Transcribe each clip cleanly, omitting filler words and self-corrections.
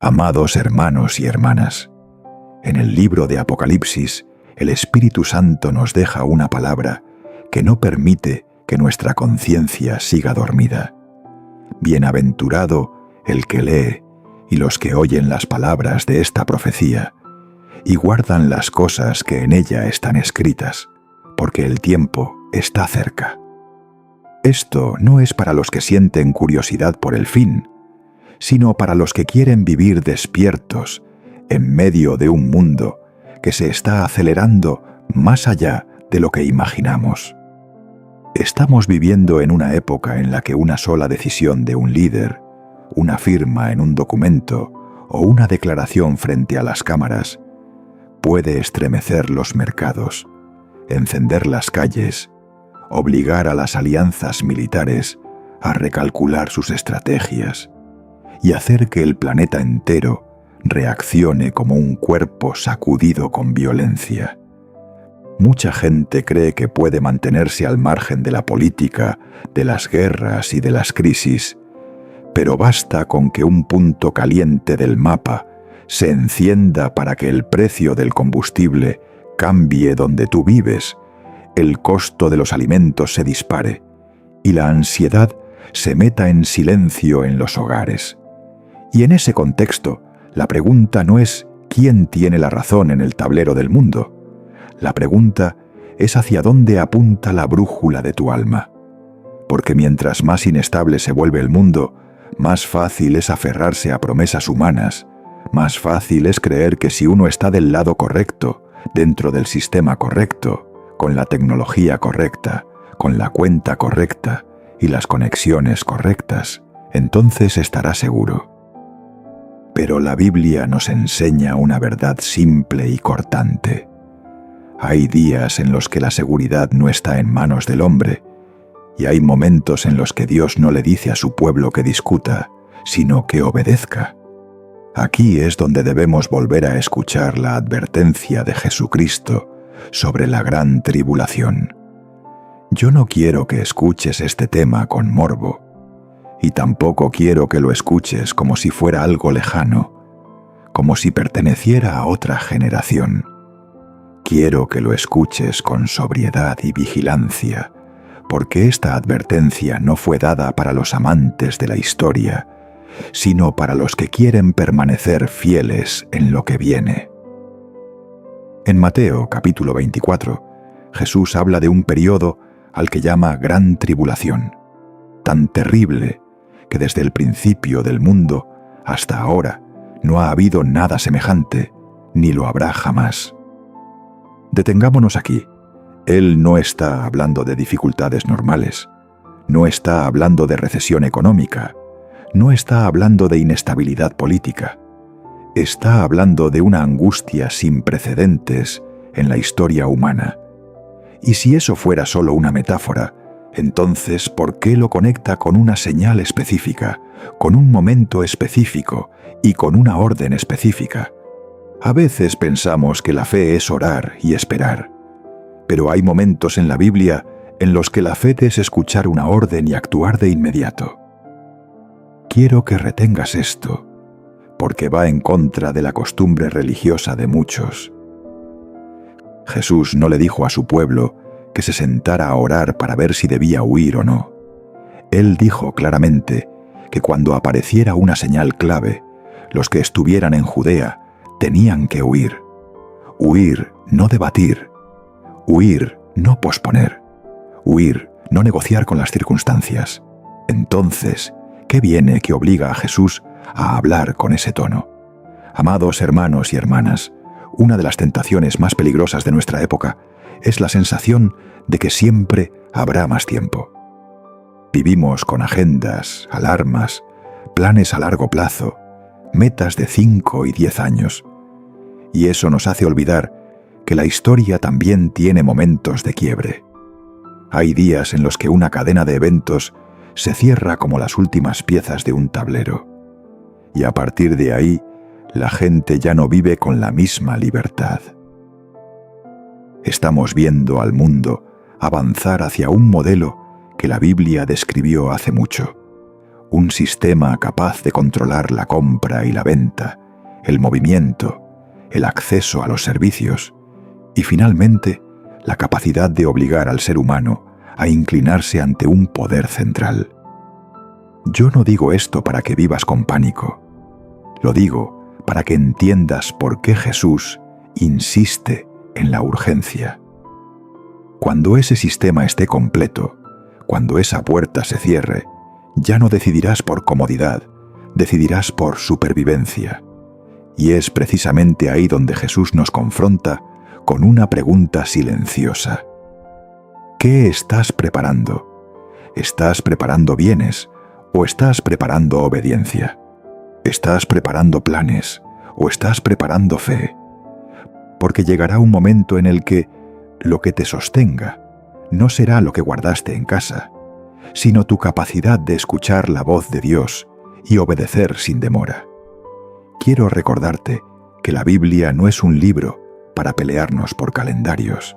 Amados hermanos y hermanas, en el libro de Apocalipsis, el Espíritu Santo nos deja una palabra que no permite que nuestra conciencia siga dormida. Bienaventurado el que lee y los que oyen las palabras de esta profecía y guardan las cosas que en ella están escritas, porque el tiempo está cerca. Esto no es para los que sienten curiosidad por el fin, sino para los que quieren vivir despiertos en medio de un mundo que se está acelerando más allá de lo que imaginamos. Estamos viviendo en una época en la que una sola decisión de un líder, una firma en un documento o una declaración frente a las cámaras puede estremecer los mercados, encender las calles, obligar a las alianzas militares a recalcular sus estrategias y hacer que el planeta entero reaccione como un cuerpo sacudido con violencia. Mucha gente cree que puede mantenerse al margen de la política, de las guerras y de las crisis, pero basta con que un punto caliente del mapa se encienda para que el precio del combustible cambie donde tú vives, el costo de los alimentos se dispare y la ansiedad se meta en silencio en los hogares. Y en ese contexto, la pregunta no es ¿quién tiene la razón en el tablero del mundo? La pregunta es hacia dónde apunta la brújula de tu alma. Porque mientras más inestable se vuelve el mundo, más fácil es aferrarse a promesas humanas, más fácil es creer que si uno está del lado correcto, dentro del sistema correcto, con la tecnología correcta, con la cuenta correcta y las conexiones correctas, entonces estará seguro. Pero la Biblia nos enseña una verdad simple y cortante. Hay días en los que la seguridad no está en manos del hombre, y hay momentos en los que Dios no le dice a su pueblo que discuta, sino que obedezca. Aquí es donde debemos volver a escuchar la advertencia de Jesucristo sobre la gran tribulación. Yo no quiero que escuches este tema con morbo, y tampoco quiero que lo escuches como si fuera algo lejano, como si perteneciera a otra generación. Quiero que lo escuches con sobriedad y vigilancia, porque esta advertencia no fue dada para los amantes de la historia, sino para los que quieren permanecer fieles en lo que viene. En Mateo capítulo 24, Jesús habla de un periodo al que llama Gran Tribulación, tan terrible que desde el principio del mundo hasta ahora no ha habido nada semejante, ni lo habrá jamás. Detengámonos aquí. Él no está hablando de dificultades normales, no está hablando de recesión económica, no está hablando de inestabilidad política. Está hablando de una angustia sin precedentes en la historia humana. Y si eso fuera solo una metáfora, entonces, ¿por qué lo conecta con una señal específica, con un momento específico y con una orden específica? A veces pensamos que la fe es orar y esperar, pero hay momentos en la Biblia en los que la fe es escuchar una orden y actuar de inmediato. Quiero que retengas esto, porque va en contra de la costumbre religiosa de muchos. Jesús no le dijo a su pueblo que se sentara a orar para ver si debía huir o no. Él dijo claramente que cuando apareciera una señal clave, los que estuvieran en Judea tenían que huir. Huir, no debatir. Huir, no posponer. Huir, no negociar con las circunstancias. Entonces, ¿qué viene que obliga a Jesús a hablar con ese tono? Amados hermanos y hermanas, una de las tentaciones más peligrosas de nuestra época es la sensación de que siempre habrá más tiempo. Vivimos con agendas, alarmas, planes a largo plazo, metas de 5 y 10 años. Y eso nos hace olvidar que la historia también tiene momentos de quiebre. Hay días en los que una cadena de eventos se cierra como las últimas piezas de un tablero. Y a partir de ahí, la gente ya no vive con la misma libertad. Estamos viendo al mundo avanzar hacia un modelo que la Biblia describió hace mucho. un sistema capaz de controlar la compra y la venta, el movimiento, el acceso a los servicios y finalmente la capacidad de obligar al ser humano a inclinarse ante un poder central. Yo no digo esto para que vivas con pánico. Lo digo para que entiendas por qué Jesús insiste en la urgencia. Cuando ese sistema esté completo, cuando esa puerta se cierre, ya no decidirás por comodidad, decidirás por supervivencia. Y es precisamente ahí donde Jesús nos confronta con una pregunta silenciosa. ¿Qué estás preparando? ¿Estás preparando bienes o estás preparando obediencia? ¿Estás preparando planes o estás preparando fe? Porque llegará un momento en el que lo que te sostenga no será lo que guardaste en casa, sino tu capacidad de escuchar la voz de Dios y obedecer sin demora. Quiero recordarte que la Biblia no es un libro para pelearnos por calendarios.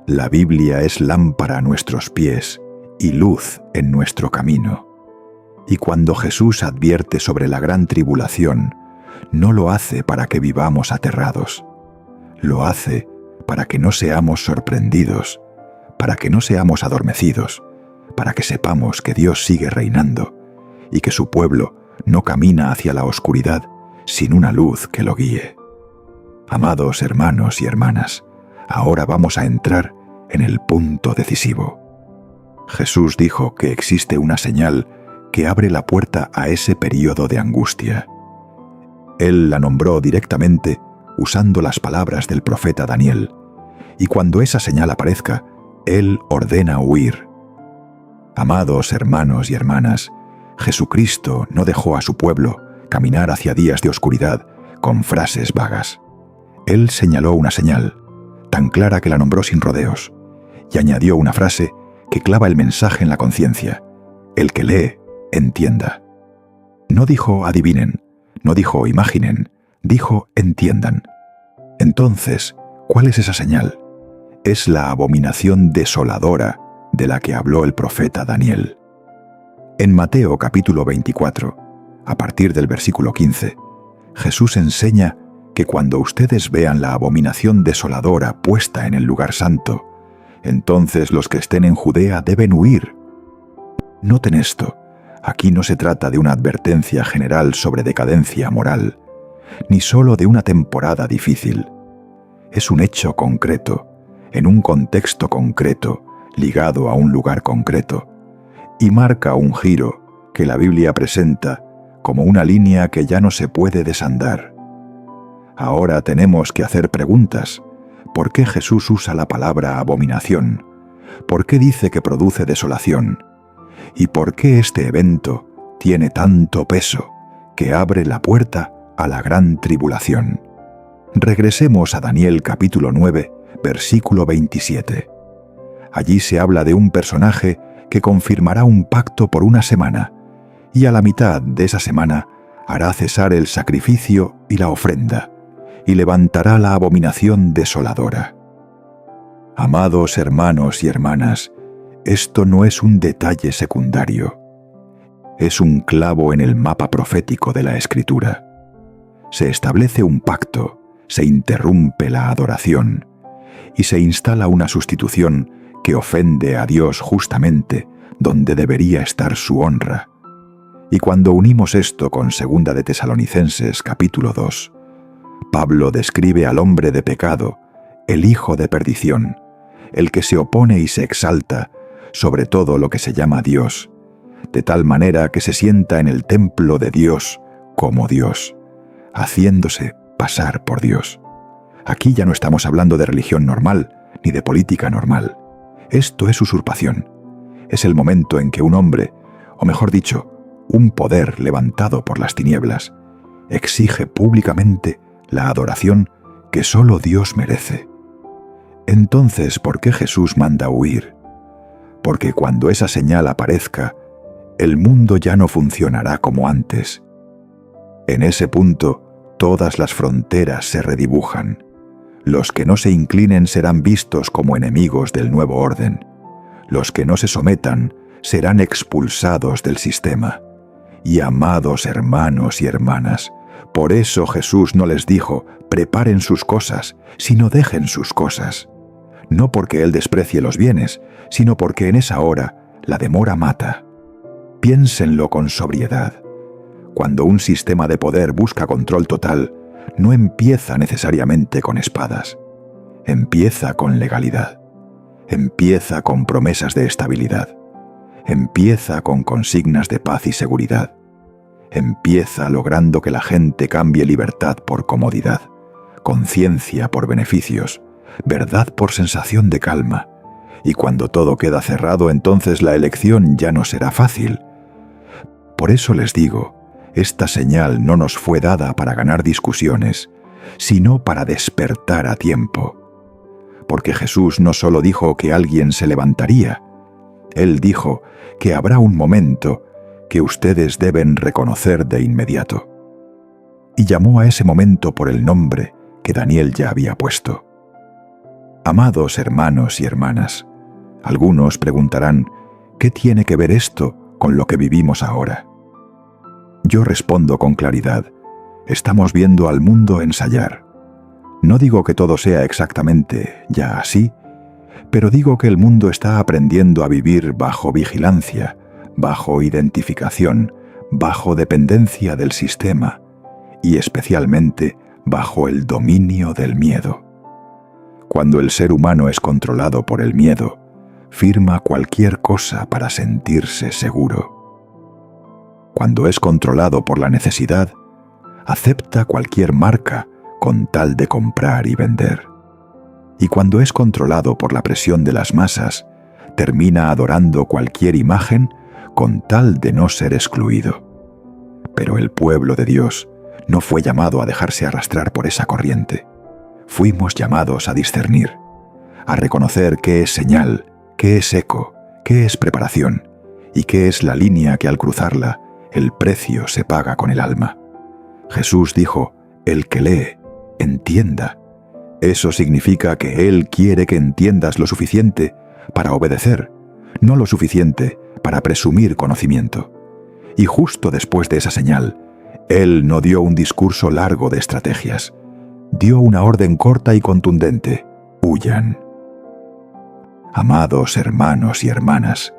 La Biblia es lámpara a nuestros pies y luz en nuestro camino. Y cuando Jesús advierte sobre la gran tribulación, no lo hace para que vivamos aterrados. Lo hace para que no seamos sorprendidos, para que no seamos adormecidos, para que sepamos que Dios sigue reinando y que su pueblo no camina hacia la oscuridad sin una luz que lo guíe. Amados hermanos y hermanas, ahora vamos a entrar en el punto decisivo. Jesús dijo que existe una señal que abre la puerta a ese período de angustia. Él la nombró directamente usando las palabras del profeta Daniel, y cuando esa señal aparezca, Él ordena huir. Amados hermanos y hermanas, Jesucristo no dejó a su pueblo caminar hacia días de oscuridad con frases vagas. Él señaló una señal, tan clara que la nombró sin rodeos, y añadió una frase que clava el mensaje en la conciencia. El que lee, entienda. No dijo adivinen, no dijo imaginen, dijo entiendan. Entonces, ¿cuál es esa señal? Es la abominación desoladora de la que habló el profeta Daniel. En Mateo capítulo 24, a partir del versículo 15, Jesús enseña que cuando ustedes vean la abominación desoladora puesta en el lugar santo, entonces los que estén en Judea deben huir. Noten esto, aquí no se trata de una advertencia general sobre decadencia moral, ni solo de una temporada difícil. Es un hecho concreto, en un contexto concreto, ligado a un lugar concreto, y marca un giro que la Biblia presenta como una línea que ya no se puede desandar. Ahora tenemos que hacer preguntas. ¿Por qué Jesús usa la palabra abominación? ¿Por qué dice que produce desolación? ¿Y por qué este evento tiene tanto peso que abre la puerta a la gran tribulación? Regresemos a Daniel capítulo 9, versículo 27. Allí se habla de un personaje que confirmará un pacto por una semana, y a la mitad de esa semana hará cesar el sacrificio y la ofrenda, y levantará la abominación desoladora. Amados hermanos y hermanas, esto no es un detalle secundario. Es un clavo en el mapa profético de la Escritura. Se establece un pacto, se interrumpe la adoración, y se instala una sustitución que ofende a Dios justamente donde debería estar su honra. Y cuando unimos esto con 2 de Tesalonicenses capítulo 2, Pablo describe al hombre de pecado, el hijo de perdición, el que se opone y se exalta sobre todo lo que se llama Dios, de tal manera que se sienta en el templo de Dios como Dios, haciéndose pasar por Dios. Aquí ya no estamos hablando de religión normal, ni de política normal. Esto es usurpación. Es el momento en que un hombre, o mejor dicho, un poder levantado por las tinieblas, exige públicamente la adoración que solo Dios merece. Entonces, ¿por qué Jesús manda huir? Porque cuando esa señal aparezca, el mundo ya no funcionará como antes. En ese punto, todas las fronteras se redibujan. Los que no se inclinen serán vistos como enemigos del nuevo orden. Los que no se sometan serán expulsados del sistema. Y amados hermanos y hermanas, por eso Jesús no les dijo, preparen sus cosas, sino dejen sus cosas. No porque Él desprecie los bienes, sino porque en esa hora la demora mata. Piénsenlo con sobriedad. Cuando un sistema de poder busca control total, no empieza necesariamente con espadas. Empieza con legalidad. Empieza con promesas de estabilidad. Empieza con consignas de paz y seguridad. Empieza logrando que la gente cambie libertad por comodidad, conciencia por beneficios, verdad por sensación de calma. Y cuando todo queda cerrado, entonces la elección ya no será fácil. Por eso les digo, esta señal no nos fue dada para ganar discusiones, sino para despertar a tiempo. Porque Jesús no solo dijo que alguien se levantaría, Él dijo que habrá un momento que ustedes deben reconocer de inmediato. Y llamó a ese momento por el nombre que Daniel ya había puesto. Amados hermanos y hermanas, algunos preguntarán, ¿qué tiene que ver esto con lo que vivimos ahora? Yo respondo con claridad, estamos viendo al mundo ensayar. No digo que todo sea exactamente ya así, pero digo que el mundo está aprendiendo a vivir bajo vigilancia, bajo identificación, bajo dependencia del sistema y especialmente bajo el dominio del miedo. Cuando el ser humano es controlado por el miedo, firma cualquier cosa para sentirse seguro. Cuando es controlado por la necesidad, acepta cualquier marca con tal de comprar y vender. Y cuando es controlado por la presión de las masas, termina adorando cualquier imagen con tal de no ser excluido. Pero el pueblo de Dios no fue llamado a dejarse arrastrar por esa corriente. Fuimos llamados a discernir, a reconocer qué es señal, qué es eco, qué es preparación y qué es la línea que al cruzarla el precio se paga con el alma. Jesús dijo, el que lee, entienda. Eso significa que Él quiere que entiendas lo suficiente para obedecer, no lo suficiente para presumir conocimiento. Y justo después de esa señal, Él no dio un discurso largo de estrategias. Dio una orden corta y contundente: huyan. Amados hermanos y hermanas,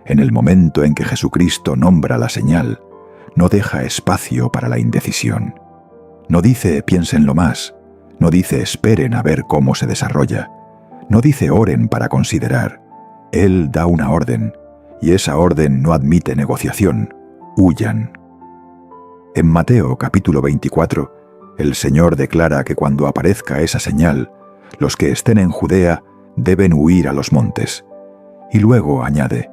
en el momento en que Jesucristo nombra la señal, no deja espacio para la indecisión. No dice piénsenlo más, no dice esperen a ver cómo se desarrolla, no dice oren para considerar. Él da una orden, y esa orden no admite negociación: huyan. En Mateo capítulo 24, el Señor declara que cuando aparezca esa señal, los que estén en Judea deben huir a los montes. Y luego añade,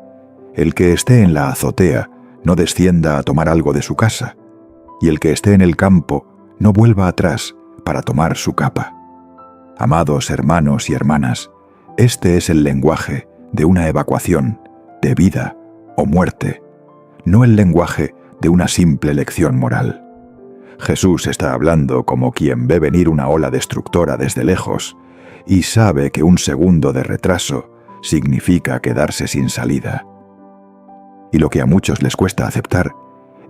el que esté en la azotea no descienda a tomar algo de su casa, y el que esté en el campo no vuelva atrás para tomar su capa. Amados hermanos y hermanas, este es el lenguaje de una evacuación, de vida o muerte, no el lenguaje de una simple lección moral. Jesús está hablando como quien ve venir una ola destructora desde lejos y sabe que un segundo de retraso significa quedarse sin salida. Y lo que a muchos les cuesta aceptar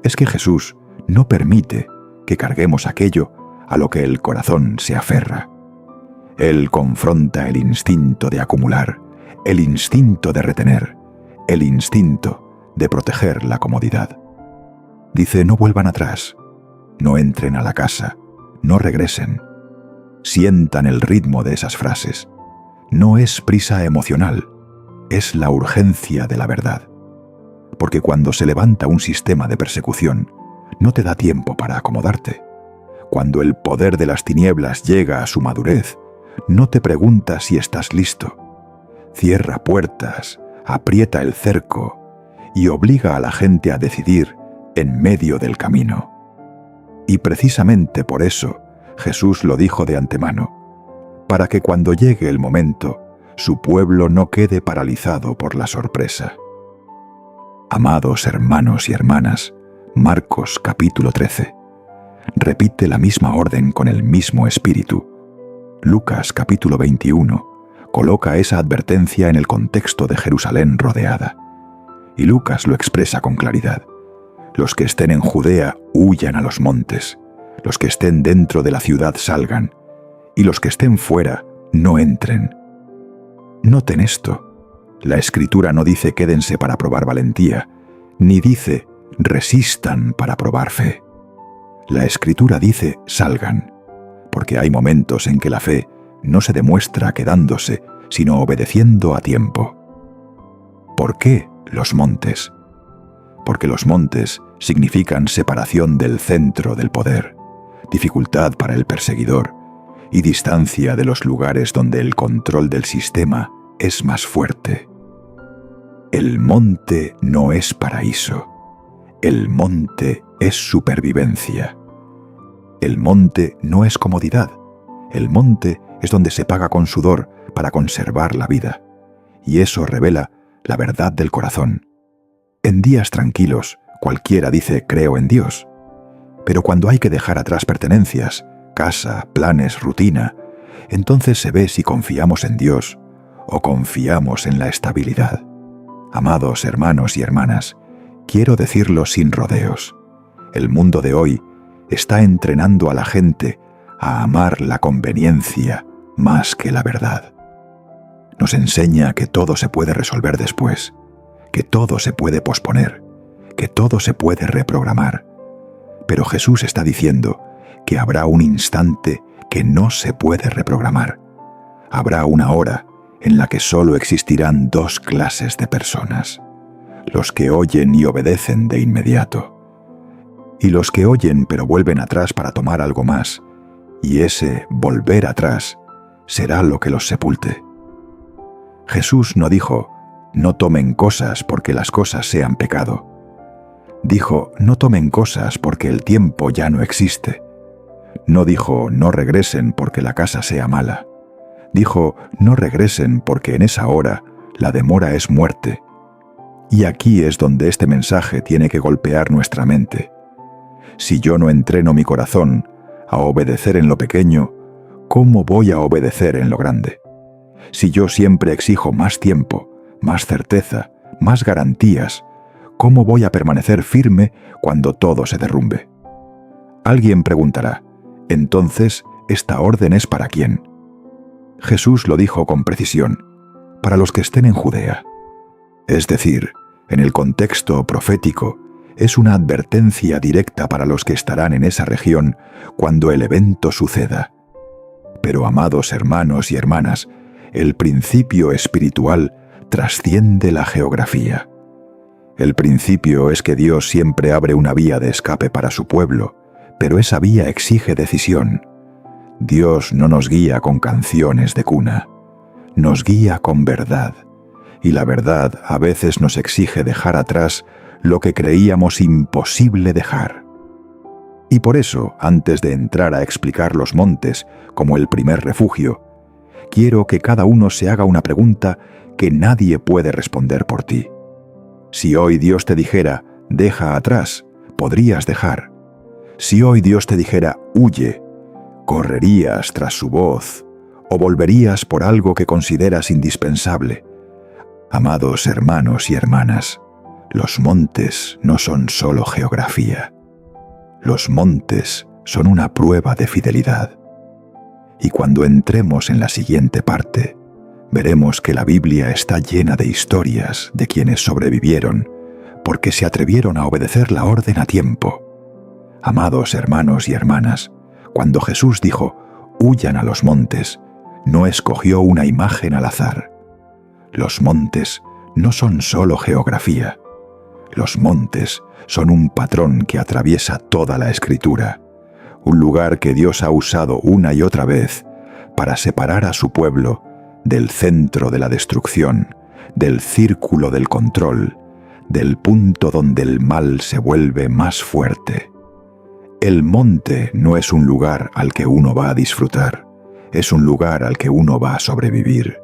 es que Jesús no permite que carguemos aquello a lo que el corazón se aferra. Él confronta el instinto de acumular, el instinto de retener, el instinto de proteger la comodidad. Dice, no vuelvan atrás, no entren a la casa, no regresen. Sientan el ritmo de esas frases. No es prisa emocional, es la urgencia de la verdad. Porque cuando se levanta un sistema de persecución, no te da tiempo para acomodarte. Cuando el poder de las tinieblas llega a su madurez, no te preguntas si estás listo. Cierra puertas, aprieta el cerco y obliga a la gente a decidir en medio del camino. Y precisamente por eso Jesús lo dijo de antemano, para que cuando llegue el momento, su pueblo no quede paralizado por la sorpresa. Amados hermanos y hermanas, Marcos capítulo 13. Repite la misma orden con el mismo espíritu. Lucas capítulo 21 coloca esa advertencia en el contexto de Jerusalén rodeada. Y Lucas lo expresa con claridad. Los que estén en Judea huyan a los montes, los que estén dentro de la ciudad salgan, y los que estén fuera no entren. Noten esto. La Escritura no dice quédense para probar valentía, ni dice resistan para probar fe. La Escritura dice salgan, porque hay momentos en que la fe no se demuestra quedándose, sino obedeciendo a tiempo. ¿Por qué los montes? Porque los montes significan separación del centro del poder, dificultad para el perseguidor y distancia de los lugares donde el control del sistema es más fuerte. El monte no es paraíso. El monte es supervivencia. El monte no es comodidad. El monte es donde se paga con sudor para conservar la vida. Y eso revela la verdad del corazón. En días tranquilos, cualquiera dice creo en Dios. Pero cuando hay que dejar atrás pertenencias, casa, planes, rutina, entonces se ve si confiamos en Dios o confiamos en la estabilidad. Amados hermanos y hermanas, quiero decirlo sin rodeos. El mundo de hoy está entrenando a la gente a amar la conveniencia más que la verdad. Nos enseña que todo se puede resolver después, que todo se puede posponer, que todo se puede reprogramar. Pero Jesús está diciendo que habrá un instante que no se puede reprogramar. Habrá una hora en la que solo existirán dos clases de personas: los que oyen y obedecen de inmediato, y los que oyen pero vuelven atrás para tomar algo más, y ese volver atrás será lo que los sepulte. Jesús no dijo, no tomen cosas porque las cosas sean pecado. Dijo, no tomen cosas porque el tiempo ya no existe. No dijo, no regresen porque la casa sea mala. Dijo, no regresen porque en esa hora la demora es muerte. Y aquí es donde este mensaje tiene que golpear nuestra mente. Si yo no entreno mi corazón a obedecer en lo pequeño, ¿cómo voy a obedecer en lo grande? Si yo siempre exijo más tiempo, más certeza, más garantías, ¿cómo voy a permanecer firme cuando todo se derrumbe? Alguien preguntará, entonces, ¿esta orden es para quién? Jesús lo dijo con precisión, para los que estén en Judea. Es decir, en el contexto profético, es una advertencia directa para los que estarán en esa región cuando el evento suceda. Pero, amados hermanos y hermanas, el principio espiritual trasciende la geografía. El principio es que Dios siempre abre una vía de escape para su pueblo, pero esa vía exige decisión. Dios no nos guía con canciones de cuna, nos guía con verdad, y la verdad a veces nos exige dejar atrás lo que creíamos imposible dejar. Y por eso, antes de entrar a explicar los montes como el primer refugio, quiero que cada uno se haga una pregunta que nadie puede responder por ti. Si hoy Dios te dijera, deja atrás, podrías dejar. Si hoy Dios te dijera, huye, ¿correrías tras su voz o volverías por algo que consideras indispensable? Amados hermanos y hermanas, los montes no son solo geografía. Los montes son una prueba de fidelidad. Y cuando entremos en la siguiente parte, veremos que la Biblia está llena de historias de quienes sobrevivieron porque se atrevieron a obedecer la orden a tiempo. Amados hermanos y hermanas, cuando Jesús dijo, huyan a los montes, no escogió una imagen al azar. Los montes no son solo geografía. Los montes son un patrón que atraviesa toda la Escritura, un lugar que Dios ha usado una y otra vez para separar a su pueblo del centro de la destrucción, del círculo del control, del punto donde el mal se vuelve más fuerte. El monte no es un lugar al que uno va a disfrutar, es un lugar al que uno va a sobrevivir.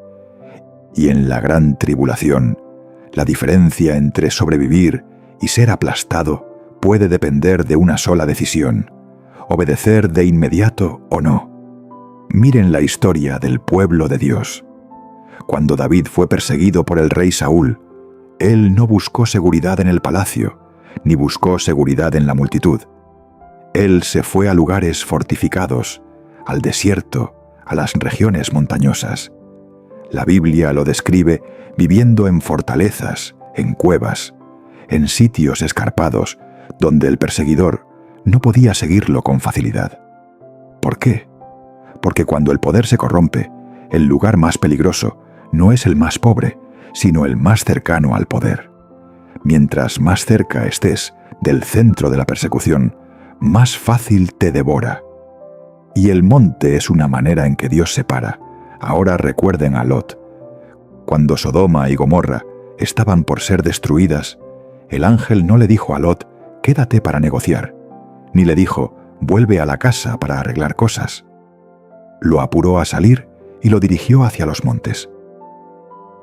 Y en la gran tribulación, la diferencia entre sobrevivir y ser aplastado puede depender de una sola decisión: obedecer de inmediato o no. Miren la historia del pueblo de Dios. Cuando David fue perseguido por el rey Saúl, él no buscó seguridad en el palacio, ni buscó seguridad en la multitud. Él se fue a lugares fortificados, al desierto, a las regiones montañosas. La Biblia lo describe viviendo en fortalezas, en cuevas, en sitios escarpados, donde el perseguidor no podía seguirlo con facilidad. ¿Por qué? Porque cuando el poder se corrompe, el lugar más peligroso no es el más pobre, sino el más cercano al poder. Mientras más cerca estés del centro de la persecución, más fácil te devora. Y el monte es una manera en que Dios separa. Ahora recuerden a Lot. Cuando Sodoma y Gomorra estaban por ser destruidas, el ángel no le dijo a Lot, quédate para negociar, ni le dijo, vuelve a la casa para arreglar cosas. Lo apuró a salir y lo dirigió hacia los montes.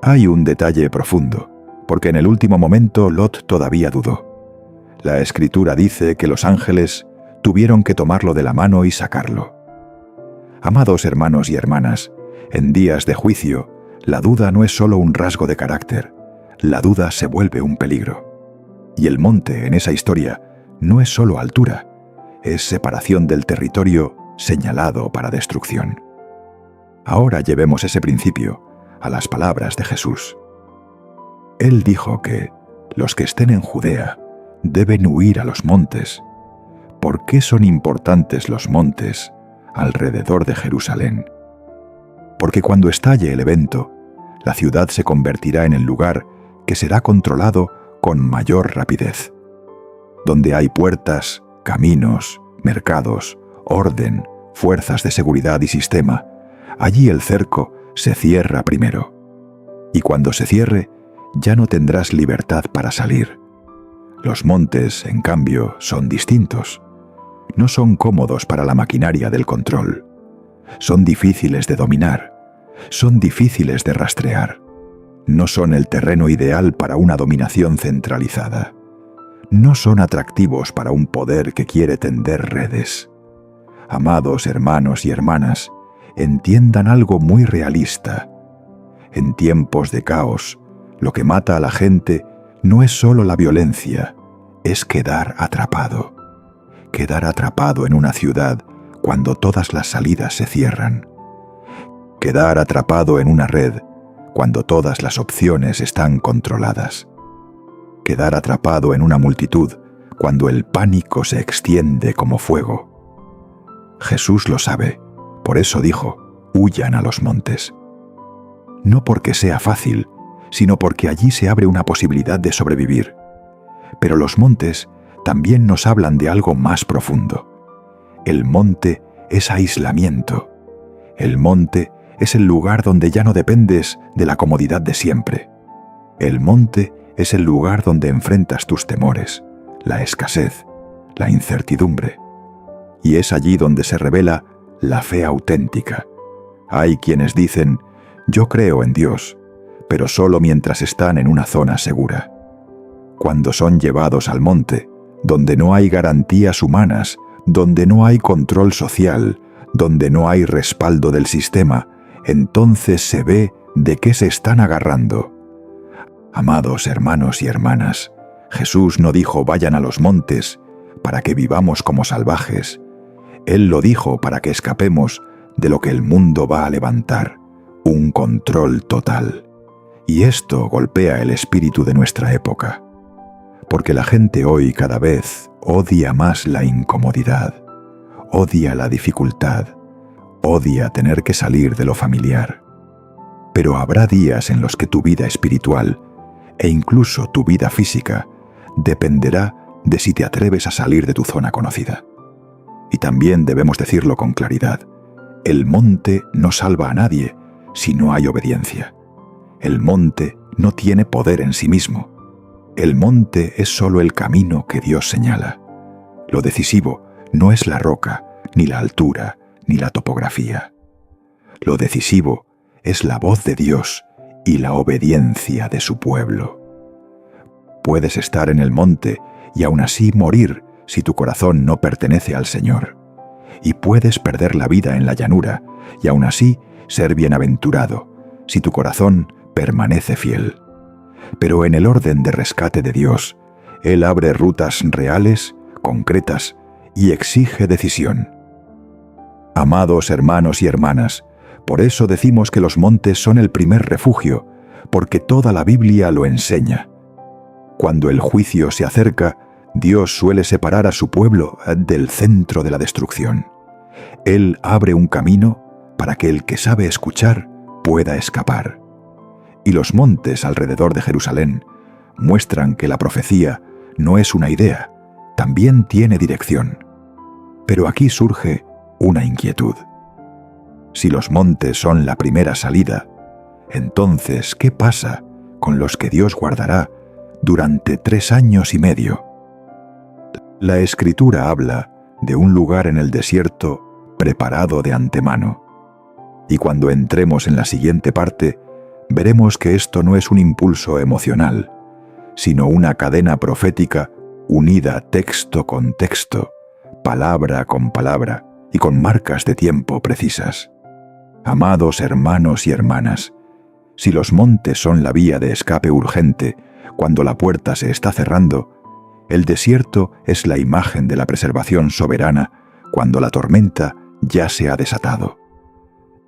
Hay un detalle profundo, porque en el último momento Lot todavía dudó. La Escritura dice que los ángeles tuvieron que tomarlo de la mano y sacarlo. Amados hermanos y hermanas, en días de juicio, la duda no es solo un rasgo de carácter, la duda se vuelve un peligro. Y el monte en esa historia no es solo altura, es separación del territorio señalado para destrucción. Ahora llevemos ese principio a las palabras de Jesús. Él dijo que los que estén en Judea deben huir a los montes. ¿Por qué son importantes los montes alrededor de Jerusalén? Porque cuando estalle el evento, la ciudad se convertirá en el lugar que será controlado con mayor rapidez. Donde hay puertas, caminos, mercados, orden, fuerzas de seguridad y sistema, allí el cerco se cierra primero. Y cuando se cierre, ya no tendrás libertad para salir. Los montes, en cambio, son distintos. No son cómodos para la maquinaria del control. Son difíciles de dominar. Son difíciles de rastrear. No son el terreno ideal para una dominación centralizada. No son atractivos para un poder que quiere tender redes. Amados hermanos y hermanas, entiendan algo muy realista. En tiempos de caos, lo que mata a la gente no es solo la violencia, es quedar atrapado. Quedar atrapado en una ciudad cuando todas las salidas se cierran. Quedar atrapado en una red cuando todas las opciones están controladas. Quedar atrapado en una multitud cuando el pánico se extiende como fuego. Jesús lo sabe, por eso dijo, huyan a los montes. No porque sea fácil, sino porque allí se abre una posibilidad de sobrevivir. Pero los montes también nos hablan de algo más profundo. El monte es aislamiento. El monte es el lugar donde ya no dependes de la comodidad de siempre. El monte es el lugar donde enfrentas tus temores, la escasez, la incertidumbre. Y es allí donde se revela la fe auténtica. Hay quienes dicen, yo creo en Dios, pero solo mientras están en una zona segura. Cuando son llevados al monte, donde no hay garantías humanas, donde no hay control social, donde no hay respaldo del sistema, entonces se ve de qué se están agarrando. Amados hermanos y hermanas, Jesús no dijo vayan a los montes para que vivamos como salvajes. Él lo dijo para que escapemos de lo que el mundo va a levantar, un control total. Y esto golpea el espíritu de nuestra época, porque la gente hoy cada vez odia más la incomodidad, odia la dificultad, odia tener que salir de lo familiar. Pero habrá días en los que tu vida espiritual e incluso tu vida física dependerá de si te atreves a salir de tu zona conocida. Y también debemos decirlo con claridad, el monte no salva a nadie si no hay obediencia. El monte no tiene poder en sí mismo. El monte es solo el camino que Dios señala. Lo decisivo no es la roca, ni la altura, ni la topografía. Lo decisivo es la voz de Dios y la obediencia de su pueblo. Puedes estar en el monte y aún así morir si tu corazón no pertenece al Señor. Y puedes perder la vida en la llanura y aún así ser bienaventurado si tu corazón permanece fiel. Pero en el orden de rescate de Dios, Él abre rutas reales, concretas, y exige decisión. Amados hermanos y hermanas, por eso decimos que los montes son el primer refugio, porque toda la Biblia lo enseña. Cuando el juicio se acerca, Dios suele separar a su pueblo del centro de la destrucción. Él abre un camino para que el que sabe escuchar pueda escapar. Y los montes alrededor de Jerusalén muestran que la profecía no es una idea, también tiene dirección. Pero aquí surge una inquietud. Si los montes son la primera salida, entonces, ¿qué pasa con los que Dios guardará durante 3 años y medio? La Escritura habla de un lugar en el desierto preparado de antemano. Y cuando entremos en la siguiente parte, veremos que esto no es un impulso emocional, sino una cadena profética unida texto con texto, palabra con palabra y con marcas de tiempo precisas. Amados hermanos y hermanas, si los montes son la vía de escape urgente cuando la puerta se está cerrando, el desierto es la imagen de la preservación soberana cuando la tormenta ya se ha desatado.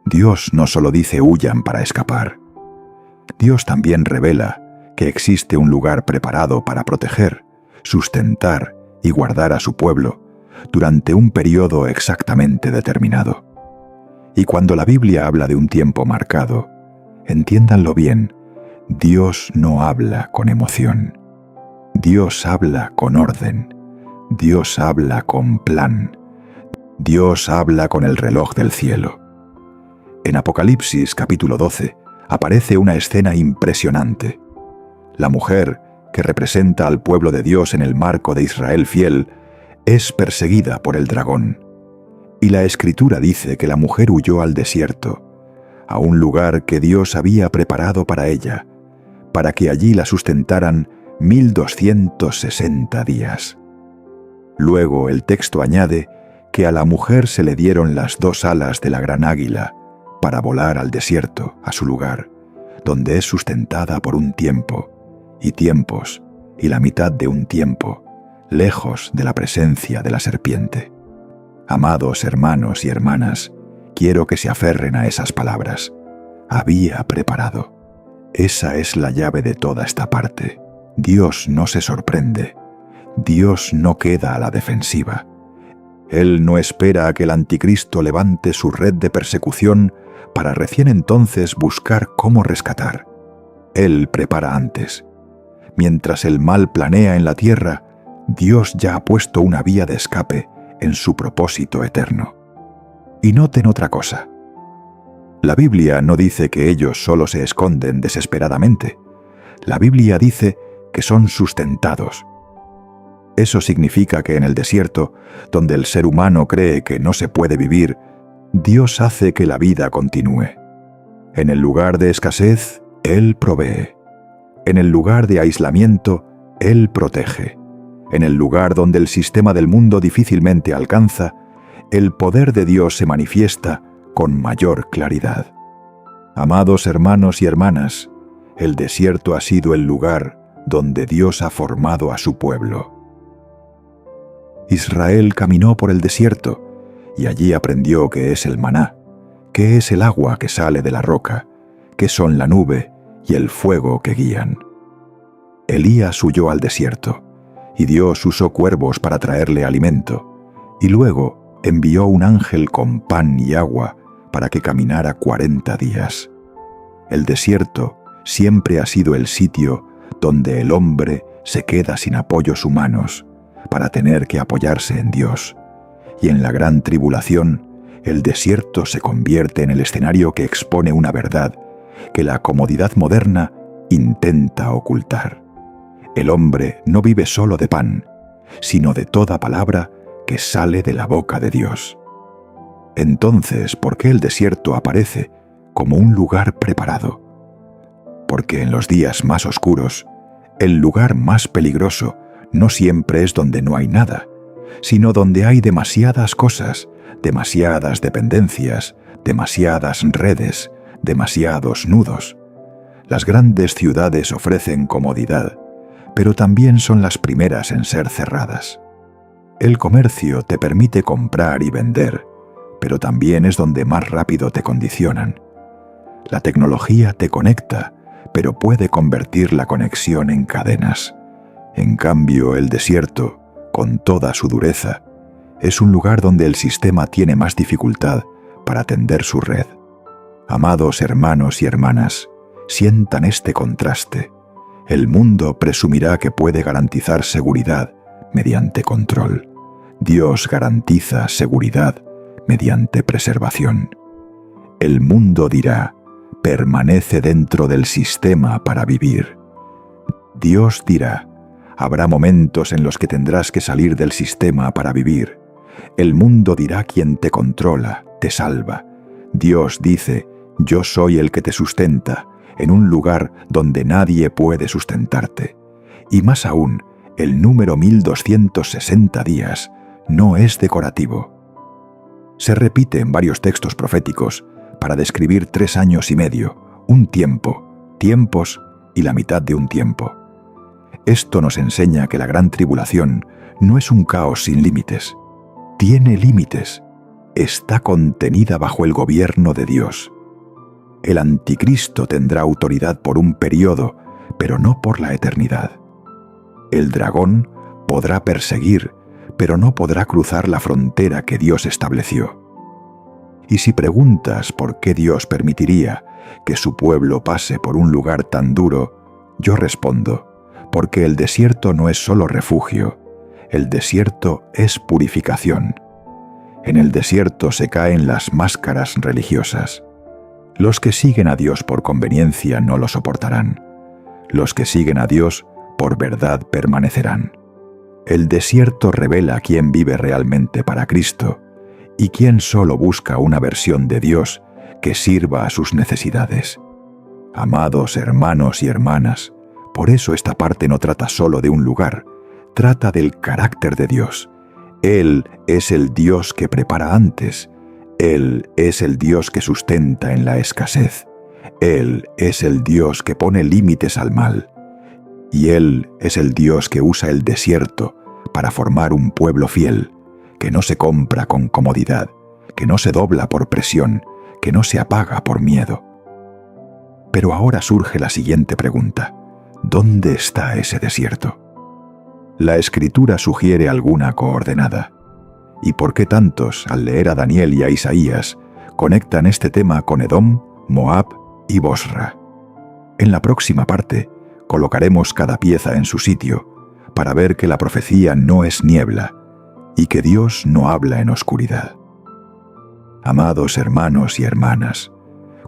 Dios no solo dice huyan para escapar. Dios también revela que existe un lugar preparado para proteger, sustentar y guardar a su pueblo durante un periodo exactamente determinado. Y cuando la Biblia habla de un tiempo marcado, entiéndanlo bien, Dios no habla con emoción. Dios habla con orden. Dios habla con plan. Dios habla con el reloj del cielo. En Apocalipsis capítulo 12 aparece una escena impresionante. La mujer, que representa al pueblo de Dios en el marco de Israel fiel, es perseguida por el dragón. Y la Escritura dice que la mujer huyó al desierto, a un lugar que Dios había preparado para ella, para que allí la sustentaran 1260 días. Luego el texto añade que a la mujer se le dieron las 2 alas de la gran águila para volar al desierto, a su lugar, donde es sustentada por un tiempo, y tiempos, y la mitad de un tiempo, lejos de la presencia de la serpiente. Amados hermanos y hermanas, quiero que se aferren a esas palabras. Había preparado. Esa es la llave de toda esta parte. Dios no se sorprende. Dios no queda a la defensiva. Él no espera a que el anticristo levante su red de persecución para recién entonces buscar cómo rescatar. Él prepara antes. Mientras el mal planea en la tierra, Dios ya ha puesto una vía de escape en su propósito eterno. Y noten otra cosa. La Biblia no dice que ellos solo se esconden desesperadamente. La Biblia dice que son sustentados. Eso significa que en el desierto, donde el ser humano cree que no se puede vivir, Dios hace que la vida continúe. En el lugar de escasez, Él provee. En el lugar de aislamiento, Él protege. En el lugar donde el sistema del mundo difícilmente alcanza, el poder de Dios se manifiesta con mayor claridad. Amados hermanos y hermanas, el desierto ha sido el lugar donde Dios ha formado a su pueblo. Israel caminó por el desierto y allí aprendió qué es el maná, qué es el agua que sale de la roca, qué son la nube y el fuego que guían. Elías huyó al desierto y Dios usó cuervos para traerle alimento, y luego envió un ángel con pan y agua para que caminara 40 días. El desierto siempre ha sido el sitio donde el hombre se queda sin apoyos humanos para tener que apoyarse en Dios. Y en la gran tribulación, el desierto se convierte en el escenario que expone una verdad que la comodidad moderna intenta ocultar. El hombre no vive solo de pan, sino de toda palabra que sale de la boca de Dios. Entonces, ¿por qué el desierto aparece como un lugar preparado? Porque en los días más oscuros, el lugar más peligroso no siempre es donde no hay nada, sino donde hay demasiadas cosas, demasiadas dependencias, demasiadas redes, demasiados nudos. Las grandes ciudades ofrecen comodidad, pero también son las primeras en ser cerradas. El comercio te permite comprar y vender, pero también es donde más rápido te condicionan. La tecnología te conecta, pero puede convertir la conexión en cadenas. En cambio, el desierto, con toda su dureza, es un lugar donde el sistema tiene más dificultad para tender su red. Amados hermanos y hermanas, sientan este contraste. El mundo presumirá que puede garantizar seguridad mediante control. Dios garantiza seguridad mediante preservación. El mundo dirá: permanece dentro del sistema para vivir. Dios dirá: habrá momentos en los que tendrás que salir del sistema para vivir. El mundo dirá: quien te controla, te salva. Dios dice: yo soy el que te sustenta, en un lugar donde nadie puede sustentarte. Y más aún, el número 1260 días no es decorativo. Se repite en varios textos proféticos para describir 3 años y medio, un tiempo, tiempos y la mitad de un tiempo. Esto nos enseña que la gran tribulación no es un caos sin límites. Tiene límites. Está contenida bajo el gobierno de Dios. El anticristo tendrá autoridad por un periodo, pero no por la eternidad. El dragón podrá perseguir, pero no podrá cruzar la frontera que Dios estableció. Y si preguntas por qué Dios permitiría que su pueblo pase por un lugar tan duro, yo respondo: porque el desierto no es solo refugio, el desierto es purificación. En el desierto se caen las máscaras religiosas. Los que siguen a Dios por conveniencia no lo soportarán. Los que siguen a Dios por verdad permanecerán. El desierto revela quién vive realmente para Cristo y quién solo busca una versión de Dios que sirva a sus necesidades. Amados hermanos y hermanas, por eso esta parte no trata solo de un lugar, trata del carácter de Dios. Él es el Dios que prepara antes. Él es el Dios que sustenta en la escasez. Él es el Dios que pone límites al mal. Y Él es el Dios que usa el desierto para formar un pueblo fiel, que no se compra con comodidad, que no se dobla por presión, que no se apaga por miedo. Pero ahora surge la siguiente pregunta: ¿dónde está ese desierto? La Escritura sugiere alguna coordenada. ¿Y por qué tantos, al leer a Daniel y a Isaías, conectan este tema con Edom, Moab y Bosra? En la próxima parte, colocaremos cada pieza en su sitio para ver que la profecía no es niebla y que Dios no habla en oscuridad. Amados hermanos y hermanas,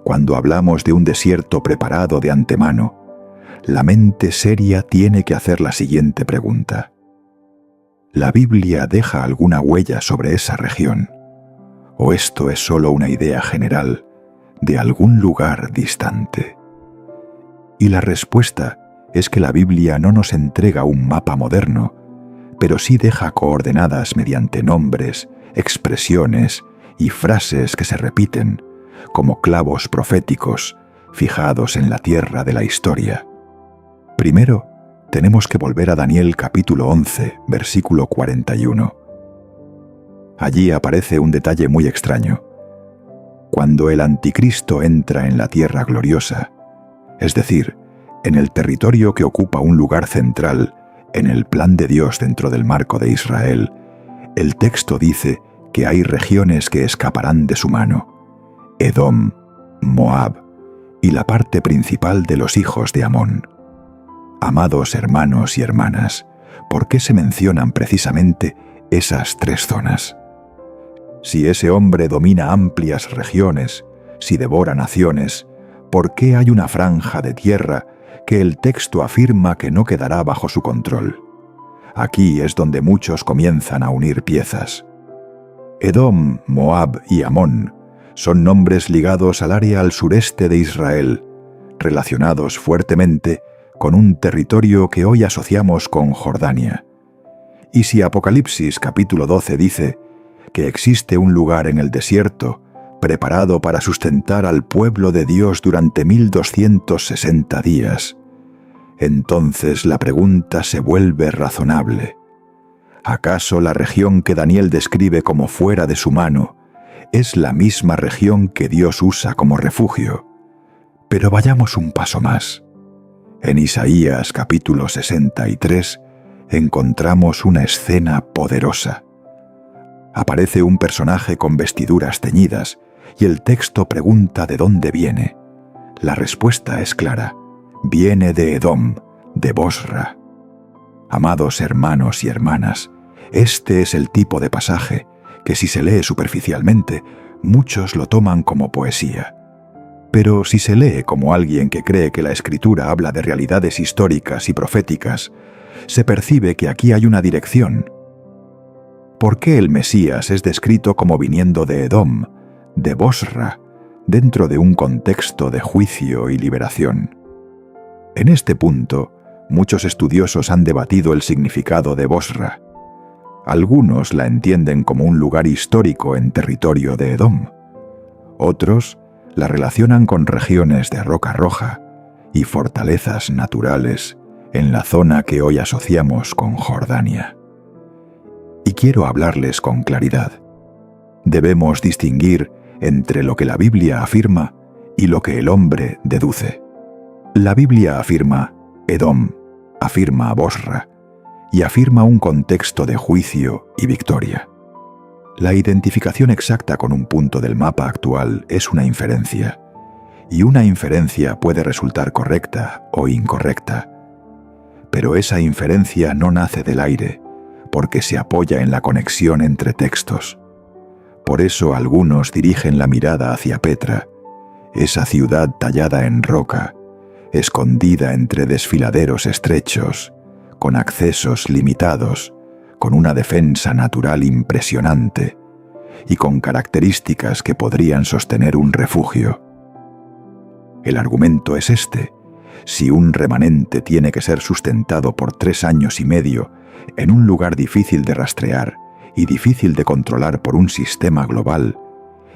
cuando hablamos de un desierto preparado de antemano, la mente seria tiene que hacer la siguiente pregunta: ¿la Biblia deja alguna huella sobre esa región? ¿O esto es solo una idea general de algún lugar distante? Y la respuesta es que la Biblia no nos entrega un mapa moderno, pero sí deja coordenadas mediante nombres, expresiones y frases que se repiten, como clavos proféticos fijados en la tierra de la historia. Primero, tenemos que volver a Daniel capítulo 11, versículo 41. Allí aparece un detalle muy extraño. Cuando el anticristo entra en la tierra gloriosa, es decir, en el territorio que ocupa un lugar central en el plan de Dios dentro del marco de Israel, el texto dice que hay regiones que escaparán de su mano: Edom, Moab y la parte principal de los hijos de Amón. Amados hermanos y hermanas, ¿por qué se mencionan precisamente esas 3 zonas? Si ese hombre domina amplias regiones, si devora naciones, ¿por qué hay una franja de tierra que el texto afirma que no quedará bajo su control? Aquí es donde muchos comienzan a unir piezas. Edom, Moab y Amón son nombres ligados al área al sureste de Israel, relacionados fuertemente con un territorio que hoy asociamos con Jordania. Y si Apocalipsis capítulo 12 dice que existe un lugar en el desierto preparado para sustentar al pueblo de Dios durante 1260 días, entonces la pregunta se vuelve razonable. ¿Acaso la región que Daniel describe como fuera de su mano es la misma región que Dios usa como refugio? Pero vayamos un paso más. En Isaías capítulo 63 encontramos una escena poderosa. Aparece un personaje con vestiduras teñidas y el texto pregunta de dónde viene. La respuesta es clara: viene de Edom, de Bosra. Amados hermanos y hermanas, este es el tipo de pasaje que, si se lee superficialmente, muchos lo toman como poesía. Pero si se lee como alguien que cree que la Escritura habla de realidades históricas y proféticas, se percibe que aquí hay una dirección. ¿Por qué el Mesías es descrito como viniendo de Edom, de Bosra, dentro de un contexto de juicio y liberación? En este punto, muchos estudiosos han debatido el significado de Bosra. Algunos la entienden como un lugar histórico en territorio de Edom. Otros la relacionan con regiones de roca roja y fortalezas naturales en la zona que hoy asociamos con Jordania. Y quiero hablarles con claridad. Debemos distinguir entre lo que la Biblia afirma y lo que el hombre deduce. La Biblia afirma Edom, afirma Bosra y afirma un contexto de juicio y victoria. La identificación exacta con un punto del mapa actual es una inferencia, y una inferencia puede resultar correcta o incorrecta. Pero esa inferencia no nace del aire, porque se apoya en la conexión entre textos. Por eso algunos dirigen la mirada hacia Petra, esa ciudad tallada en roca, escondida entre desfiladeros estrechos, con accesos limitados, con una defensa natural impresionante y con características que podrían sostener un refugio. El argumento es este: si un remanente tiene que ser sustentado por 3 años y medio en un lugar difícil de rastrear y difícil de controlar por un sistema global,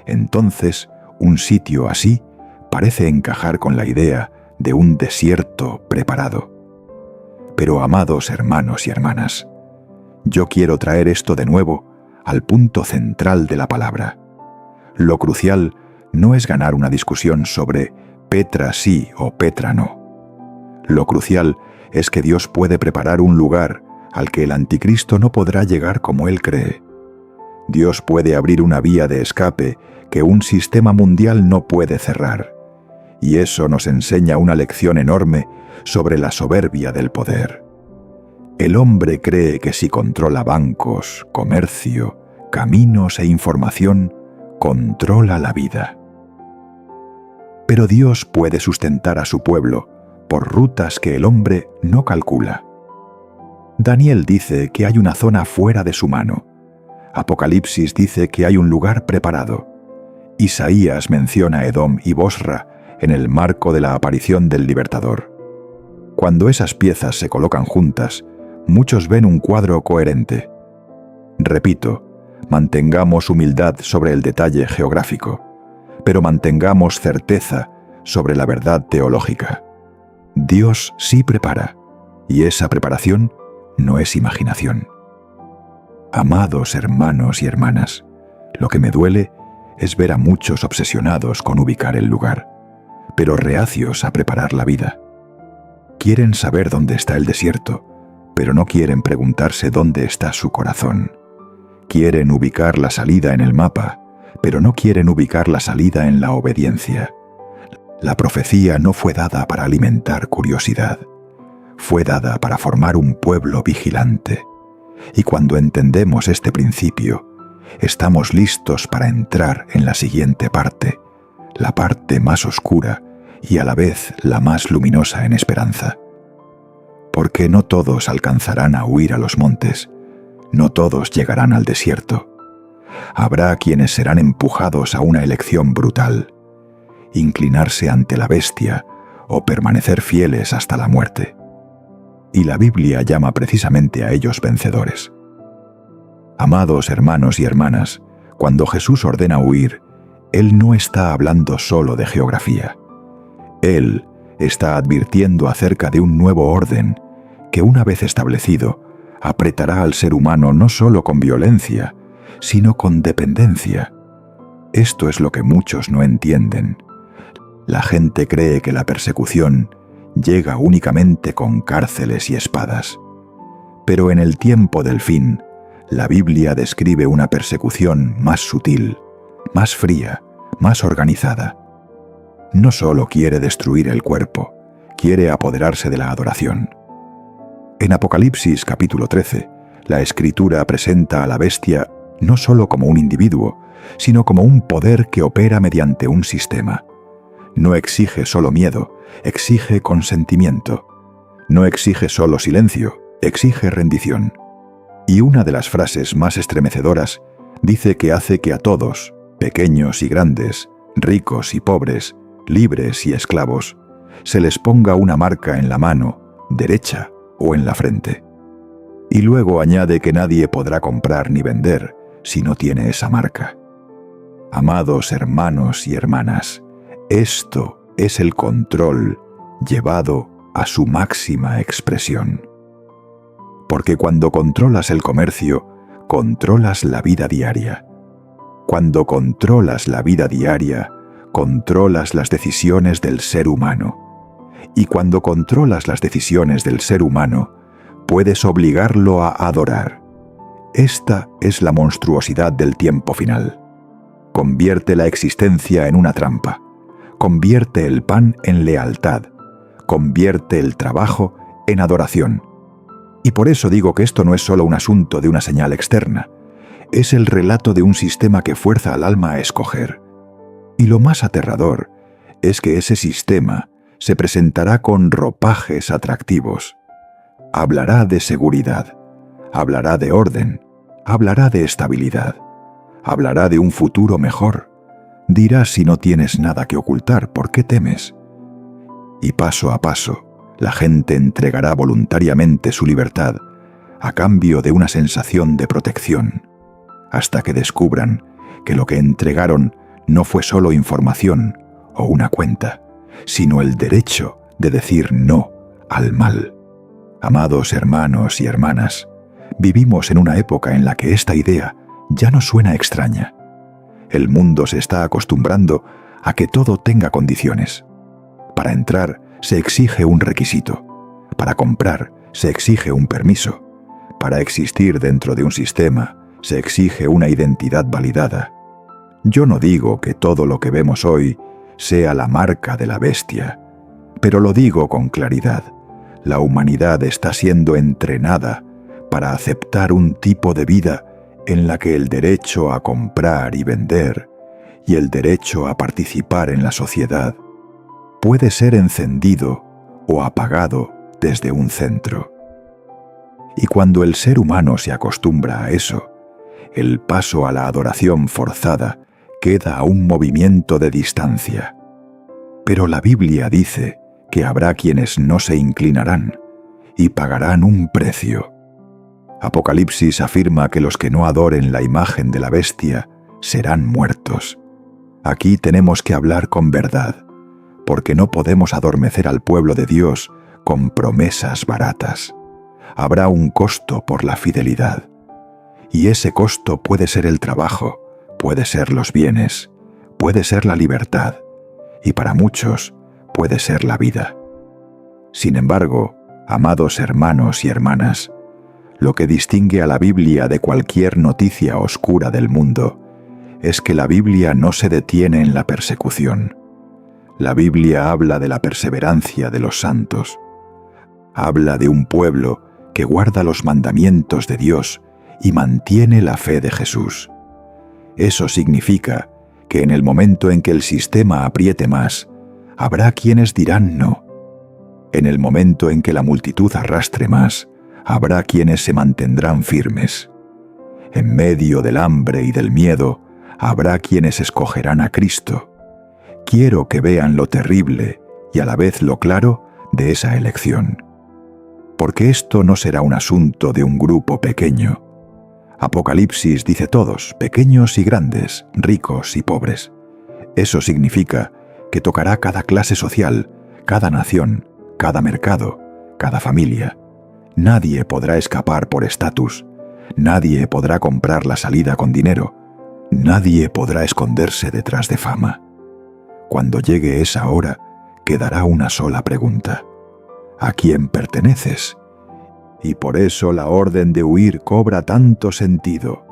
entonces un sitio así parece encajar con la idea de un desierto preparado. Pero, amados hermanos y hermanas, yo quiero traer esto de nuevo al punto central de la palabra. Lo crucial no es ganar una discusión sobre Petra sí o Petra no. Lo crucial es que Dios puede preparar un lugar al que el anticristo no podrá llegar como él cree. Dios puede abrir una vía de escape que un sistema mundial no puede cerrar. Y eso nos enseña una lección enorme sobre la soberbia del poder. El hombre cree que si controla bancos, comercio, caminos e información, controla la vida. Pero Dios puede sustentar a su pueblo por rutas que el hombre no calcula. Daniel dice que hay una zona fuera de su mano. Apocalipsis dice que hay un lugar preparado. Isaías menciona Edom y Bosra en el marco de la aparición del libertador. Cuando esas piezas se colocan juntas, muchos ven un cuadro coherente. Repito, mantengamos humildad sobre el detalle geográfico, pero mantengamos certeza sobre la verdad teológica. Dios sí prepara, y esa preparación no es imaginación. Amados hermanos y hermanas, lo que me duele es ver a muchos obsesionados con ubicar el lugar, pero reacios a preparar la vida. Quieren saber dónde está el desierto, pero no quieren preguntarse dónde está su corazón. Quieren ubicar la salida en el mapa, pero no quieren ubicar la salida en la obediencia. La profecía no fue dada para alimentar curiosidad, fue dada para formar un pueblo vigilante. Y cuando entendemos este principio, estamos listos para entrar en la siguiente parte, la parte más oscura y a la vez la más luminosa en esperanza. Porque no todos alcanzarán a huir a los montes, no todos llegarán al desierto. Habrá quienes serán empujados a una elección brutal, inclinarse ante la bestia o permanecer fieles hasta la muerte. Y la Biblia llama precisamente a ellos vencedores. Amados hermanos y hermanas, cuando Jesús ordena huir, Él no está hablando solo de geografía. Él está advirtiendo acerca de un nuevo orden que, una vez establecido, apretará al ser humano no solo con violencia, sino con dependencia. Esto es lo que muchos no entienden. La gente cree que la persecución llega únicamente con cárceles y espadas. Pero en el tiempo del fin, la Biblia describe una persecución más sutil, más fría, más organizada. No solo quiere destruir el cuerpo, quiere apoderarse de la adoración. En Apocalipsis capítulo 13, la Escritura presenta a la bestia no solo como un individuo, sino como un poder que opera mediante un sistema. No exige solo miedo, exige consentimiento. No exige solo silencio, exige rendición. Y una de las frases más estremecedoras dice que hace que a todos, pequeños y grandes, ricos y pobres, libres y esclavos, se les ponga una marca en la mano derecha o en la frente. Y luego añade que nadie podrá comprar ni vender si no tiene esa marca. Amados hermanos y hermanas, esto es el control llevado a su máxima expresión. Porque cuando controlas el comercio, controlas la vida diaria. Cuando controlas la vida diaria, controlas las decisiones del ser humano. Y cuando controlas las decisiones del ser humano, puedes obligarlo a adorar. Esta es la monstruosidad del tiempo final. Convierte la existencia en una trampa. Convierte el pan en lealtad. Convierte el trabajo en adoración. Y por eso digo que esto no es solo un asunto de una señal externa. Es el relato de un sistema que fuerza al alma a escoger. Y lo más aterrador es que ese sistema se presentará con ropajes atractivos. Hablará de seguridad, hablará de orden, hablará de estabilidad, hablará de un futuro mejor. Dirá: si no tienes nada que ocultar, ¿por qué temes? Y paso a paso, la gente entregará voluntariamente su libertad a cambio de una sensación de protección, hasta que descubran que lo que entregaron no fue solo información o una cuenta, sino el derecho de decir no al mal. Amados hermanos y hermanas, vivimos en una época en la que esta idea ya no suena extraña. El mundo se está acostumbrando a que todo tenga condiciones. Para entrar se exige un requisito. Para comprar se exige un permiso. Para existir dentro de un sistema se exige una identidad validada. Yo no digo que todo lo que vemos hoy sea la marca de la bestia, pero lo digo con claridad. La humanidad está siendo entrenada para aceptar un tipo de vida en la que el derecho a comprar y vender y el derecho a participar en la sociedad puede ser encendido o apagado desde un centro. Y cuando el ser humano se acostumbra a eso, el paso a la adoración forzada queda a un movimiento de distancia. Pero la Biblia dice que habrá quienes no se inclinarán y pagarán un precio. Apocalipsis afirma que los que no adoren la imagen de la bestia serán muertos. Aquí tenemos que hablar con verdad, porque no podemos adormecer al pueblo de Dios con promesas baratas. Habrá un costo por la fidelidad. Y ese costo puede ser el trabajo, puede ser los bienes, puede ser la libertad, y para muchos puede ser la vida. Sin embargo, amados hermanos y hermanas, lo que distingue a la Biblia de cualquier noticia oscura del mundo es que la Biblia no se detiene en la persecución. La Biblia habla de la perseverancia de los santos. Habla de un pueblo que guarda los mandamientos de Dios y mantiene la fe de Jesús. Eso significa que en el momento en que el sistema apriete más, habrá quienes dirán no. En el momento en que la multitud arrastre más, habrá quienes se mantendrán firmes. En medio del hambre y del miedo, habrá quienes escogerán a Cristo. Quiero que vean lo terrible y a la vez lo claro de esa elección. Porque esto no será un asunto de un grupo pequeño. Apocalipsis dice todos, pequeños y grandes, ricos y pobres. Eso significa que tocará cada clase social, cada nación, cada mercado, cada familia. Nadie podrá escapar por estatus, nadie podrá comprar la salida con dinero, nadie podrá esconderse detrás de fama. Cuando llegue esa hora, quedará una sola pregunta: ¿a quién perteneces? Y por eso la orden de huir cobra tanto sentido.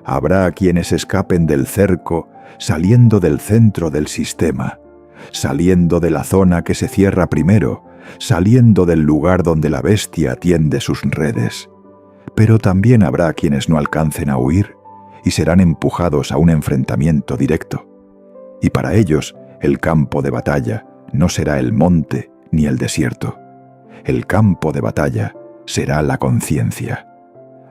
Habrá quienes escapen del cerco saliendo del centro del sistema, saliendo de la zona que se cierra primero, saliendo del lugar donde la bestia tiende sus redes. Pero también habrá quienes no alcancen a huir y serán empujados a un enfrentamiento directo. Y para ellos, el campo de batalla no será el monte ni el desierto. El campo de batalla será la conciencia.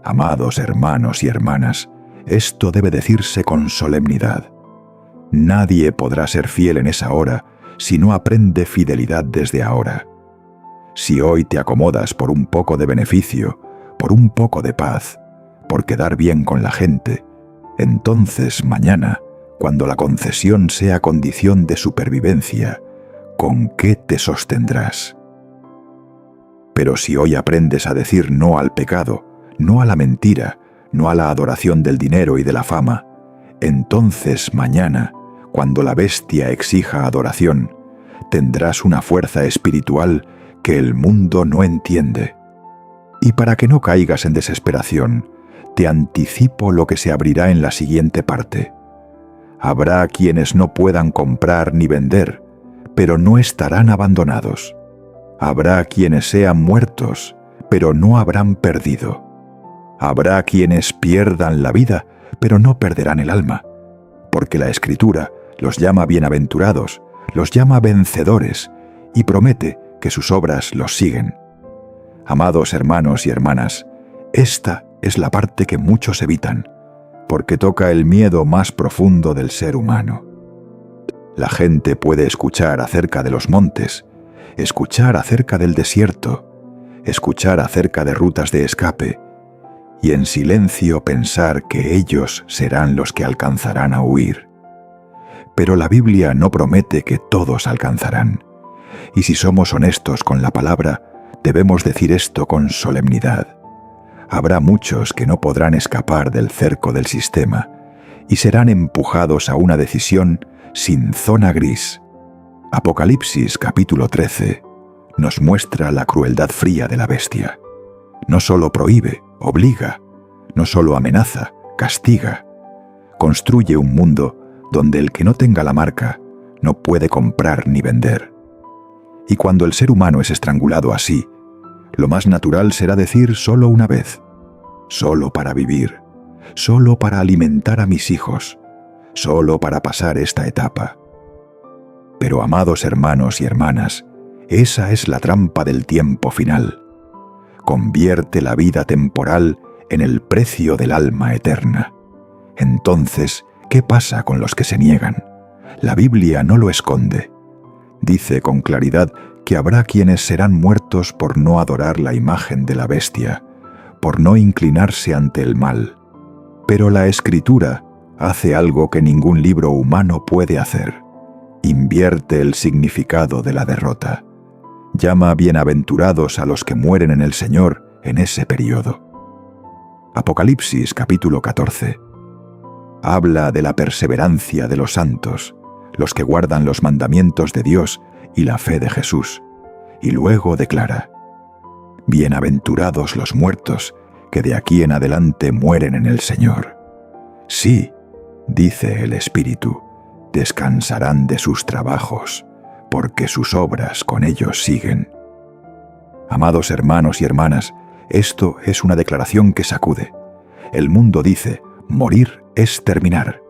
Amados hermanos y hermanas, esto debe decirse con solemnidad. Nadie podrá ser fiel en esa hora si no aprende fidelidad desde ahora. Si hoy te acomodas por un poco de beneficio, por un poco de paz, por quedar bien con la gente, entonces mañana, cuando la concesión sea condición de supervivencia, ¿con qué te sostendrás? Pero si hoy aprendes a decir no al pecado, no a la mentira, no a la adoración del dinero y de la fama, entonces mañana, cuando la bestia exija adoración, tendrás una fuerza espiritual que el mundo no entiende. Y para que no caigas en desesperación, te anticipo lo que se abrirá en la siguiente parte. Habrá quienes no puedan comprar ni vender, pero no estarán abandonados. Habrá quienes sean muertos, pero no habrán perdido. Habrá quienes pierdan la vida, pero no perderán el alma, porque la Escritura los llama bienaventurados, los llama vencedores, y promete que sus obras los siguen. Amados hermanos y hermanas, esta es la parte que muchos evitan, porque toca el miedo más profundo del ser humano. La gente puede escuchar acerca de los montes, escuchar acerca del desierto, escuchar acerca de rutas de escape, y en silencio pensar que ellos serán los que alcanzarán a huir. Pero la Biblia no promete que todos alcanzarán, y si somos honestos con la palabra, debemos decir esto con solemnidad. Habrá muchos que no podrán escapar del cerco del sistema y serán empujados a una decisión sin zona gris. Apocalipsis capítulo 13 nos muestra la crueldad fría de la bestia. No solo prohíbe, obliga, no solo amenaza, castiga. Construye un mundo donde el que no tenga la marca no puede comprar ni vender. Y cuando el ser humano es estrangulado así, lo más natural será decir solo una vez: solo para vivir, solo para alimentar a mis hijos, solo para pasar esta etapa. Pero amados hermanos y hermanas, esa es la trampa del tiempo final. Convierte la vida temporal en el precio del alma eterna. Entonces, ¿qué pasa con los que se niegan? La Biblia no lo esconde. Dice con claridad que habrá quienes serán muertos por no adorar la imagen de la bestia, por no inclinarse ante el mal. Pero la Escritura hace algo que ningún libro humano puede hacer. Invierte el significado de la derrota. Llama bienaventurados a los que mueren en el Señor en ese periodo. Apocalipsis capítulo 14 habla de la perseverancia de los santos, los que guardan los mandamientos de Dios y la fe de Jesús, y luego declara: bienaventurados los muertos que de aquí en adelante mueren en el Señor. Sí, dice el Espíritu, descansarán de sus trabajos, porque sus obras con ellos siguen. Amados hermanos y hermanas, esto es una declaración que sacude. El mundo dice: morir es terminar.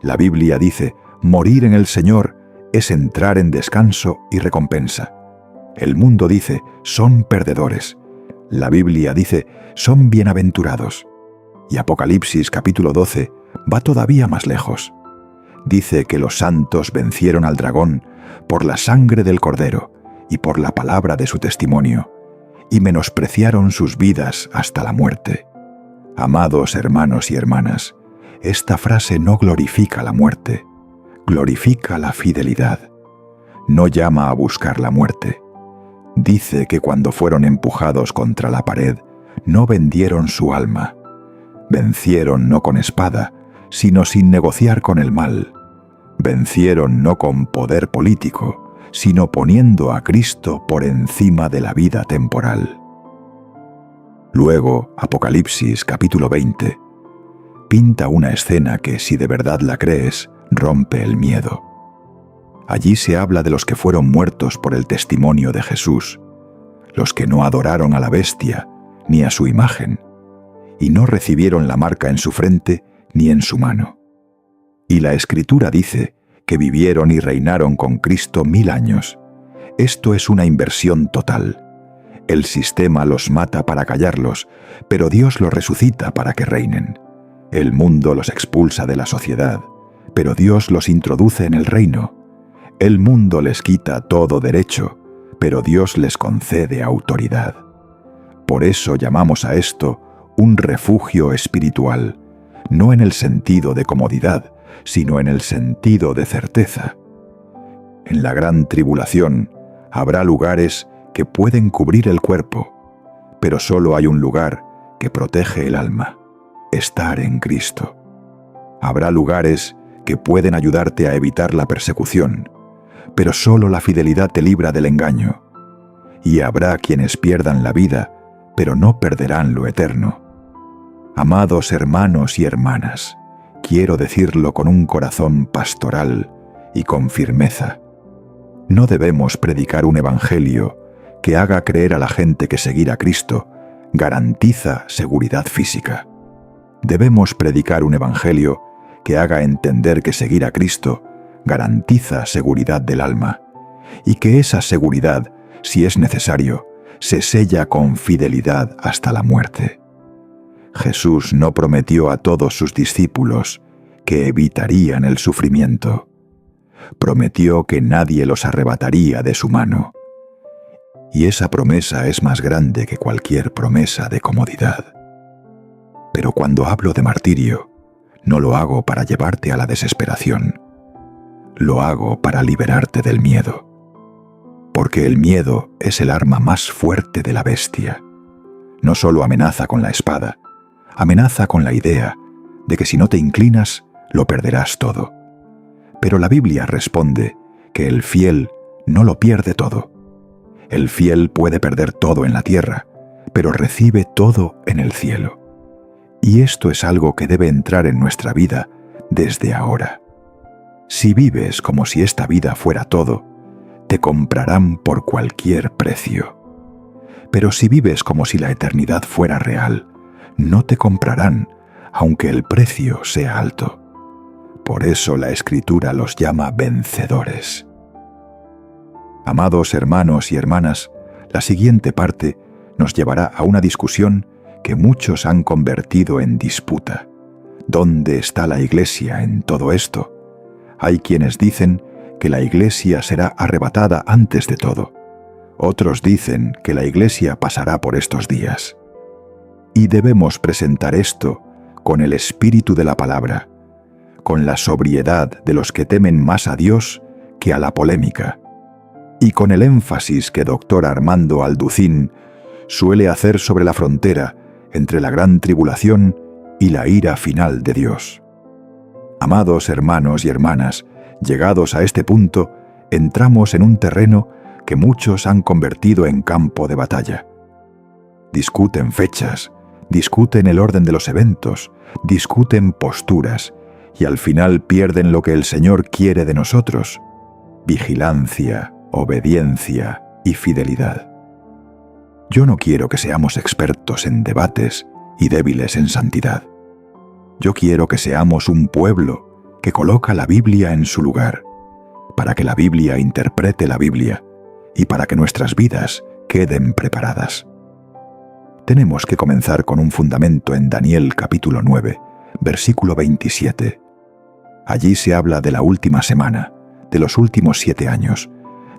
La Biblia dice: morir en el Señor es entrar en descanso y recompensa. El mundo dice: son perdedores. La Biblia dice: son bienaventurados. Y Apocalipsis capítulo 12 va todavía más lejos. Dice que los santos vencieron al dragón por la sangre del Cordero y por la palabra de su testimonio, y menospreciaron sus vidas hasta la muerte. Amados hermanos y hermanas, esta frase no glorifica la muerte, glorifica la fidelidad. no llama a buscar la muerte. Dice que cuando fueron empujados contra la pared, no vendieron su alma. Vencieron no con espada, sino sin negociar con el mal. Vencieron no con poder político, sino poniendo a Cristo por encima de la vida temporal. Luego, Apocalipsis capítulo 20, pinta una escena que, si de verdad la crees, rompe el miedo. Allí se habla de los que fueron muertos por el testimonio de Jesús, los que no adoraron a la bestia ni a su imagen, y no recibieron la marca en su frente ni en su mano. Y la Escritura dice que vivieron y reinaron con Cristo 1000 años. Esto es una inversión total. El sistema los mata para callarlos, pero Dios los resucita para que reinen. El mundo los expulsa de la sociedad, pero Dios los introduce en el reino. El mundo les quita todo derecho, pero Dios les concede autoridad. Por eso llamamos a esto un refugio espiritual, no en el sentido de comodidad, sino en el sentido de certeza. En la gran tribulación habrá lugares que pueden cubrir el cuerpo, pero solo hay un lugar que protege el alma: estar en Cristo. Habrá lugares que pueden ayudarte a evitar la persecución, pero solo la fidelidad te libra del engaño. Y habrá quienes pierdan la vida, pero no perderán lo eterno. Amados hermanos y hermanas, quiero decirlo con un corazón pastoral y con firmeza. No debemos predicar un evangelio que haga creer a la gente que seguir a Cristo garantiza seguridad física. Debemos predicar un evangelio que haga entender que seguir a Cristo garantiza seguridad del alma, y que esa seguridad, si es necesario, se sella con fidelidad hasta la muerte. Jesús no prometió a todos sus discípulos que evitarían el sufrimiento. Prometió que nadie los arrebataría de su mano. Y esa promesa es más grande que cualquier promesa de comodidad. Pero cuando hablo de martirio, no lo hago para llevarte a la desesperación. Lo hago para liberarte del miedo. Porque el miedo es el arma más fuerte de la bestia. No solo amenaza con la espada, amenaza con la idea de que si no te inclinas, lo perderás todo. Pero la Biblia responde que el fiel no lo pierde todo. El fiel puede perder todo en la tierra, pero recibe todo en el cielo. Y esto es algo que debe entrar en nuestra vida desde ahora. Si vives como si esta vida fuera todo, te comprarán por cualquier precio. Pero si vives como si la eternidad fuera real, no te comprarán, aunque el precio sea alto. Por eso la Escritura los llama vencedores. Amados hermanos y hermanas, la siguiente parte nos llevará a una discusión que muchos han convertido en disputa. ¿Dónde está la Iglesia en todo esto? Hay quienes dicen que la Iglesia será arrebatada antes de todo. Otros dicen que la Iglesia pasará por estos días. Y debemos presentar esto con el espíritu de la palabra, con la sobriedad de los que temen más a Dios que a la polémica, y con el énfasis que Dr. Armando Alducín suele hacer sobre la frontera entre la gran tribulación y la ira final de Dios. Amados hermanos y hermanas, llegados a este punto, entramos en un terreno que muchos han convertido en campo de batalla. Discuten fechas, discuten el orden de los eventos, discuten posturas, y al final pierden lo que el Señor quiere de nosotros: vigilancia, obediencia y fidelidad. Yo no quiero que seamos expertos en debates y débiles en santidad. Yo quiero que seamos un pueblo que coloca la Biblia en su lugar, para que la Biblia interprete la Biblia y para que nuestras vidas queden preparadas. Tenemos que comenzar con un fundamento en Daniel capítulo 9, versículo 27. Allí se habla de la última semana, de los últimos 7 años,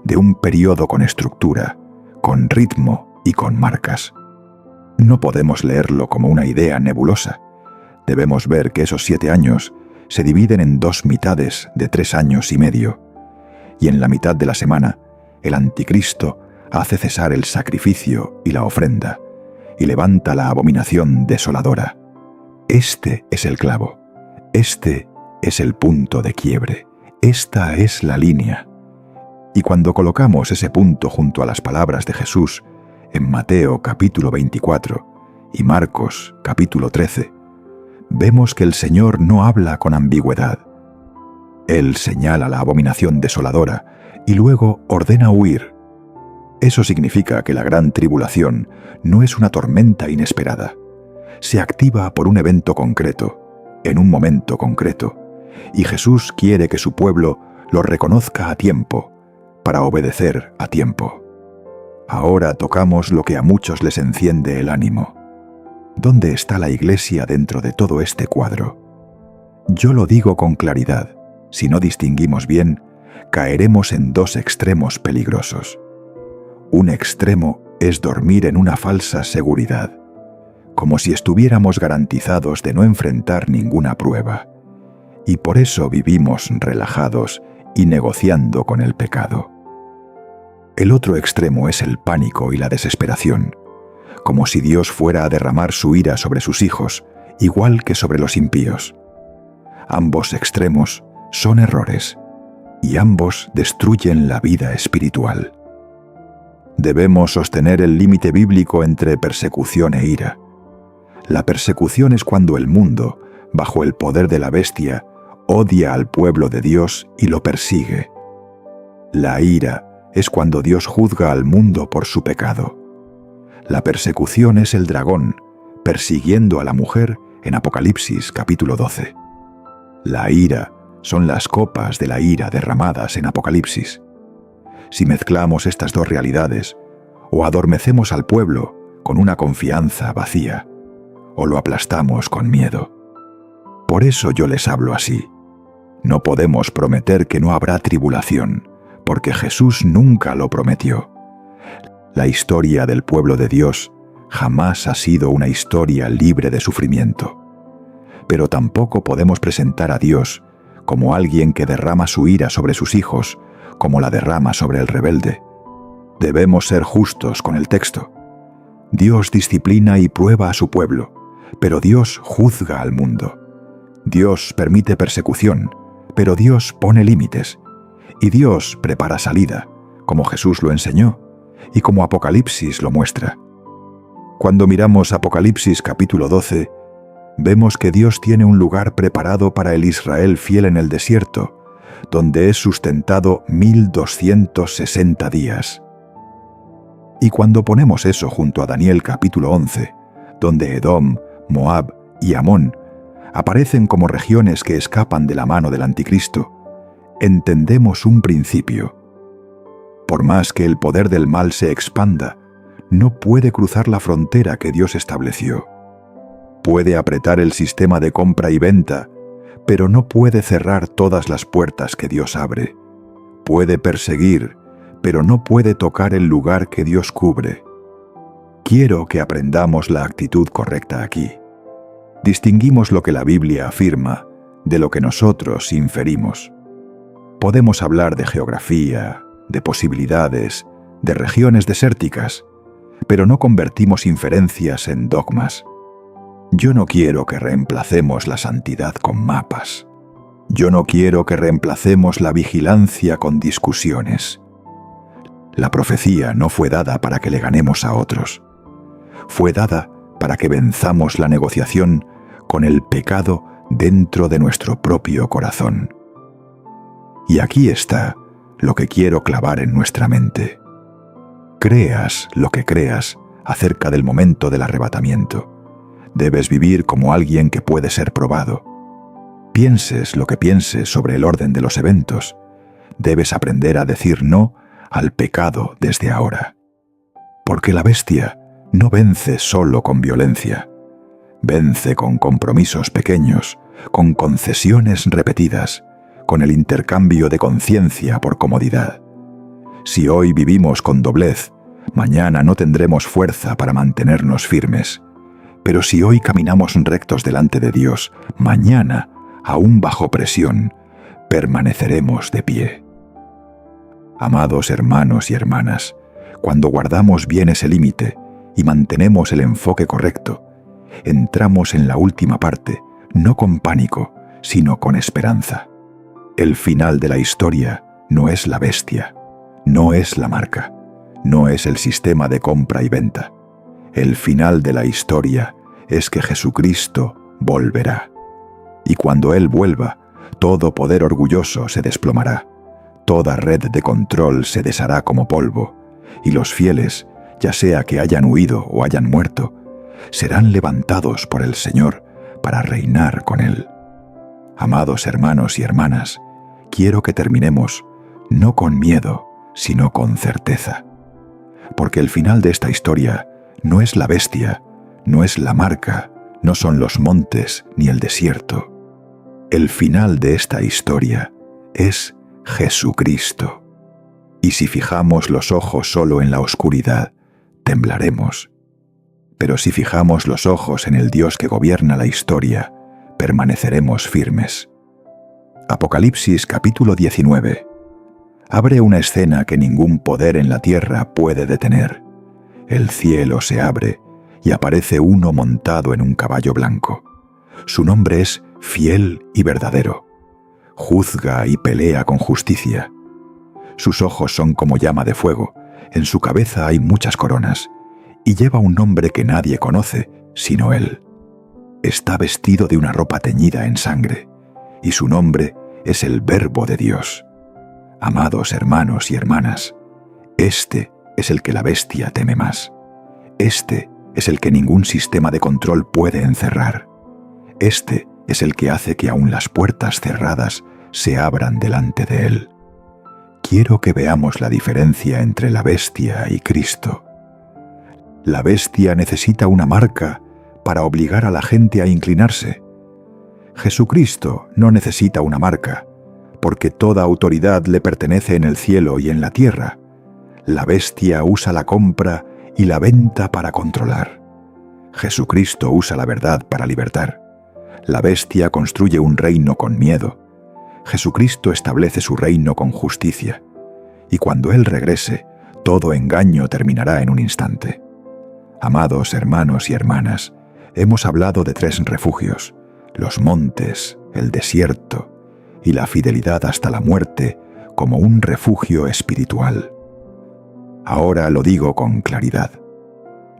de un periodo con estructura, con ritmo y con marcas. No podemos leerlo como una idea nebulosa. Debemos ver que esos 7 años se dividen en 2 mitades de 3 años y medio, y en la mitad de la semana, el anticristo hace cesar el sacrificio y la ofrenda, y levanta la abominación desoladora. Este es el clavo, este es el punto de quiebre, esta es la línea. Y cuando colocamos ese punto junto a las palabras de Jesús en Mateo capítulo 24 y Marcos capítulo 13, vemos que el Señor no habla con ambigüedad. Él señala la abominación desoladora y luego ordena huir. Eso significa que la gran tribulación no es una tormenta inesperada. Se activa por un evento concreto, en un momento concreto, y Jesús quiere que su pueblo lo reconozca a tiempo, para obedecer a tiempo. Ahora tocamos lo que a muchos les enciende el ánimo. ¿Dónde está la Iglesia dentro de todo este cuadro? Yo lo digo con claridad. Si no distinguimos bien, caeremos en dos extremos peligrosos. Un extremo es dormir en una falsa seguridad, como si estuviéramos garantizados de no enfrentar ninguna prueba, y por eso vivimos relajados y negociando con el pecado. El otro extremo es el pánico y la desesperación, como si Dios fuera a derramar su ira sobre sus hijos, igual que sobre los impíos. Ambos extremos son errores, y ambos destruyen la vida espiritual. Debemos sostener el límite bíblico entre persecución e ira. La persecución es cuando el mundo, bajo el poder de la bestia, odia al pueblo de Dios y lo persigue. La ira es cuando Dios juzga al mundo por su pecado. La persecución es el dragón persiguiendo a la mujer en Apocalipsis capítulo 12. La ira son las copas de la ira derramadas en Apocalipsis. Si mezclamos estas dos realidades, o adormecemos al pueblo con una confianza vacía, o lo aplastamos con miedo. Por eso yo les hablo así. No podemos prometer que no habrá tribulación, porque Jesús nunca lo prometió. La historia del pueblo de Dios jamás ha sido una historia libre de sufrimiento. Pero tampoco podemos presentar a Dios como alguien que derrama su ira sobre sus hijos, como la derrama sobre el rebelde. Debemos ser justos con el texto. Dios disciplina y prueba a su pueblo, pero Dios juzga al mundo. Dios permite persecución, pero Dios pone límites. Y Dios prepara salida, como Jesús lo enseñó, y como Apocalipsis lo muestra. Cuando miramos Apocalipsis capítulo 12, vemos que Dios tiene un lugar preparado para el Israel fiel en el desierto, donde es sustentado 1260 días. Y cuando ponemos eso junto a Daniel capítulo 11, donde Edom, Moab y Amón aparecen como regiones que escapan de la mano del anticristo, entendemos un principio. Por más que el poder del mal se expanda, no puede cruzar la frontera que Dios estableció. Puede apretar el sistema de compra y venta, pero no puede cerrar todas las puertas que Dios abre. Puede perseguir, pero no puede tocar el lugar que Dios cubre. Quiero que aprendamos la actitud correcta aquí. Distinguimos lo que la Biblia afirma de lo que nosotros inferimos. Podemos hablar de geografía, de posibilidades, de regiones desérticas, pero no convertimos inferencias en dogmas. Yo no quiero que reemplacemos la santidad con mapas. Yo no quiero que reemplacemos la vigilancia con discusiones. La profecía no fue dada para que le ganemos a otros. Fue dada para que venzamos la negociación con el pecado dentro de nuestro propio corazón. Y aquí está lo que quiero clavar en nuestra mente. Creas lo que creas acerca del momento del arrebatamiento. Debes vivir como alguien que puede ser probado. Pienses lo que pienses sobre el orden de los eventos. Debes aprender a decir no al pecado desde ahora. Porque la bestia no vence solo con violencia. Vence con compromisos pequeños, con concesiones repetidas, con el intercambio de conciencia por comodidad. Si hoy vivimos con doblez, mañana no tendremos fuerza para mantenernos firmes. Pero si hoy caminamos rectos delante de Dios, mañana, aún bajo presión, permaneceremos de pie. Amados hermanos y hermanas, cuando guardamos bien ese límite y mantenemos el enfoque correcto, entramos en la última parte, no con pánico, sino con esperanza. El final de la historia no es la bestia, no es la marca, no es el sistema de compra y venta. El final de la historia es que Jesucristo volverá. Y cuando Él vuelva, todo poder orgulloso se desplomará, toda red de control se deshará como polvo, y los fieles, ya sea que hayan huido o hayan muerto, serán levantados por el Señor para reinar con Él. Amados hermanos y hermanas, quiero que terminemos no con miedo, sino con certeza. Porque el final de esta historia no es la bestia, no es la marca, no son los montes ni el desierto. El final de esta historia es Jesucristo. Y si fijamos los ojos solo en la oscuridad, temblaremos. Pero si fijamos los ojos en el Dios que gobierna la historia, permaneceremos firmes. Apocalipsis capítulo 19. Abre una escena que ningún poder en la tierra puede detener. El cielo se abre y aparece uno montado en un caballo blanco. Su nombre es Fiel y Verdadero. Juzga y pelea con justicia. Sus ojos son como llama de fuego, en su cabeza hay muchas coronas, y lleva un nombre que nadie conoce, sino él. Está vestido de una ropa teñida en sangre, y su nombre es el Verbo de Dios. Amados hermanos y hermanas, este es el que la bestia teme más. Este es el que ningún sistema de control puede encerrar. Este es el que hace que aun las puertas cerradas se abran delante de él. Quiero que veamos la diferencia entre la bestia y Cristo. La bestia necesita una marca para obligar a la gente a inclinarse. Jesucristo no necesita una marca, porque toda autoridad le pertenece en el cielo y en la tierra. La bestia usa la compra y la venta para controlar. Jesucristo usa la verdad para libertar. La bestia construye un reino con miedo. Jesucristo establece su reino con justicia. Y cuando Él regrese, todo engaño terminará en un instante. Amados hermanos y hermanas, hemos hablado de 3 refugios: los montes, el desierto y la fidelidad hasta la muerte como un refugio espiritual. Ahora lo digo con claridad.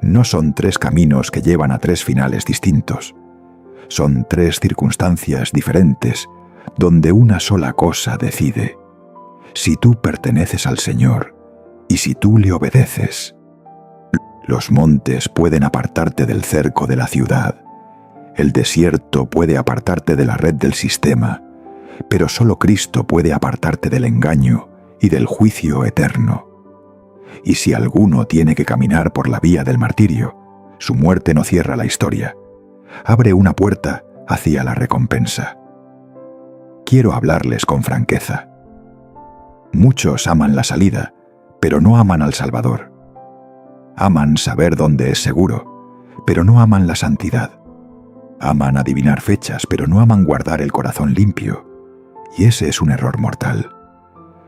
No son 3 caminos que llevan a 3 finales distintos. Son 3 circunstancias diferentes donde una sola cosa decide: si tú perteneces al Señor y si tú le obedeces. Los montes pueden apartarte del cerco de la ciudad. El desierto puede apartarte de la red del sistema, pero solo Cristo puede apartarte del engaño y del juicio eterno. Y si alguno tiene que caminar por la vía del martirio, su muerte no cierra la historia. Abre una puerta hacia la recompensa. Quiero hablarles con franqueza. Muchos aman la salida, pero no aman al Salvador. Aman saber dónde es seguro, pero no aman la santidad. Aman adivinar fechas, pero no aman guardar el corazón limpio. Y ese es un error mortal.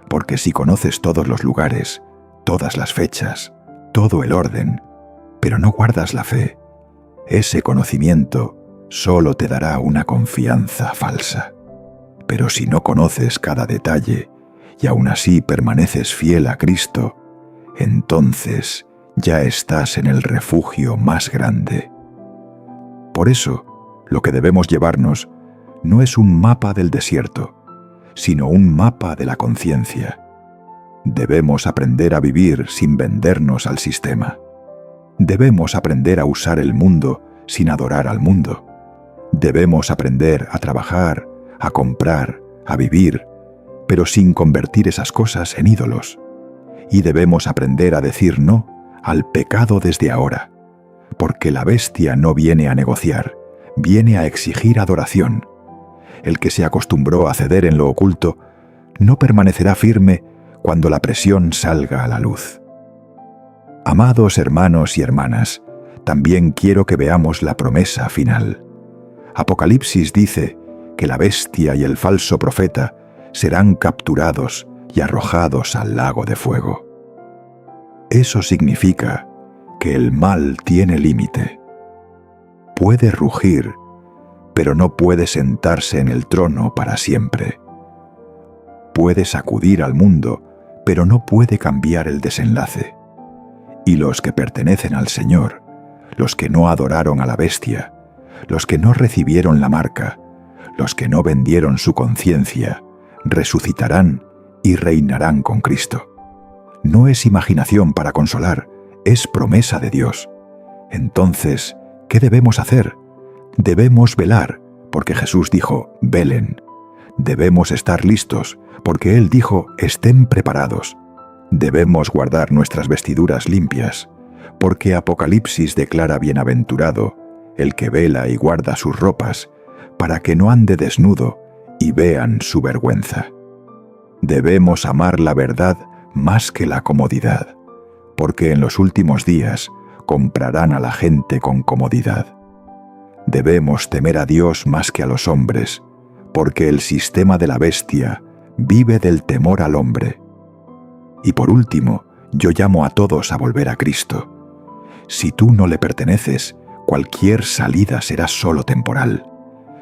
Porque si conoces todos los lugares, todas las fechas, todo el orden, pero no guardas la fe, ese conocimiento solo te dará una confianza falsa. Pero si no conoces cada detalle y aún así permaneces fiel a Cristo, entonces ya estás en el refugio más grande. Por eso, lo que debemos llevarnos no es un mapa del desierto, sino un mapa de la conciencia. Debemos aprender a vivir sin vendernos al sistema. Debemos aprender a usar el mundo sin adorar al mundo. Debemos aprender a trabajar, a comprar, a vivir, pero sin convertir esas cosas en ídolos. Y debemos aprender a decir no al pecado desde ahora, porque la bestia no viene a negociar, viene a exigir adoración. El que se acostumbró a ceder en lo oculto no permanecerá firme cuando la presión salga a la luz. Amados hermanos y hermanas, también quiero que veamos la promesa final. Apocalipsis dice que la bestia y el falso profeta serán capturados y arrojados al lago de fuego. Eso significa que el mal tiene límite. Puede rugir, pero no puede sentarse en el trono para siempre. Puede sacudir al mundo, pero no puede cambiar el desenlace. Y los que pertenecen al Señor, los que no adoraron a la bestia, los que no recibieron la marca, los que no vendieron su conciencia, resucitarán y reinarán con Cristo. No es imaginación para consolar, es promesa de Dios. Entonces, ¿qué debemos hacer? Debemos velar, porque Jesús dijo, velen. Debemos estar listos, porque Él dijo, estén preparados. Debemos guardar nuestras vestiduras limpias, porque Apocalipsis declara bienaventurado el que vela y guarda sus ropas, para que no ande desnudo y vean su vergüenza. Debemos amar la verdad más que la comodidad, porque en los últimos días comprarán a la gente con comodidad. Debemos temer a Dios más que a los hombres, porque el sistema de la bestia vive del temor al hombre. Y por último, yo llamo a todos a volver a Cristo. Si tú no le perteneces, cualquier salida será solo temporal.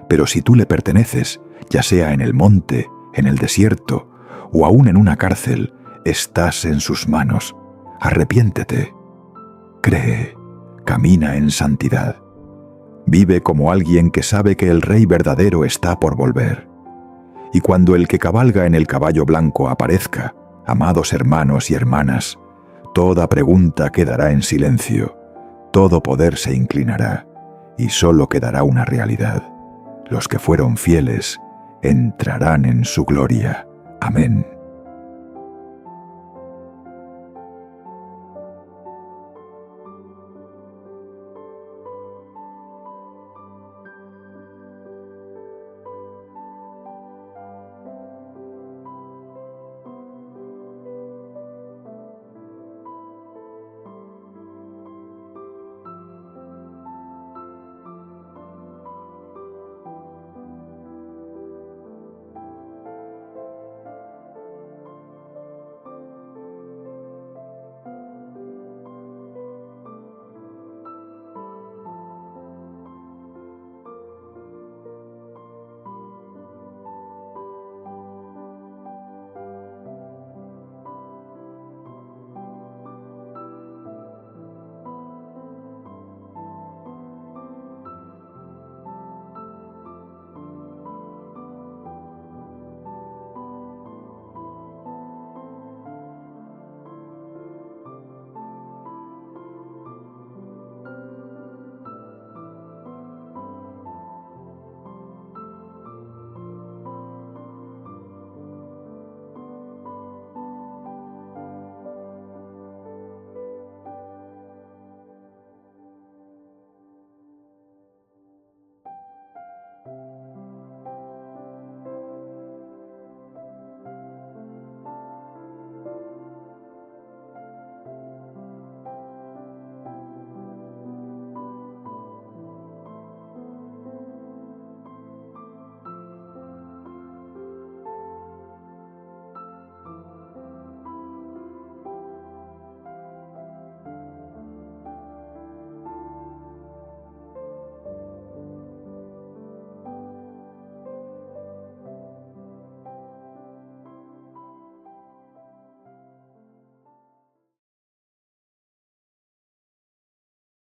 Pero si tú le perteneces, ya sea en el monte, en el desierto, o aún en una cárcel, estás en sus manos. Arrepiéntete. Cree, camina en santidad. Vive como alguien que sabe que el Rey verdadero está por volver. Y cuando el que cabalga en el caballo blanco aparezca, amados hermanos y hermanas, toda pregunta quedará en silencio, todo poder se inclinará, y solo quedará una realidad. Los que fueron fieles entrarán en su gloria. Amén.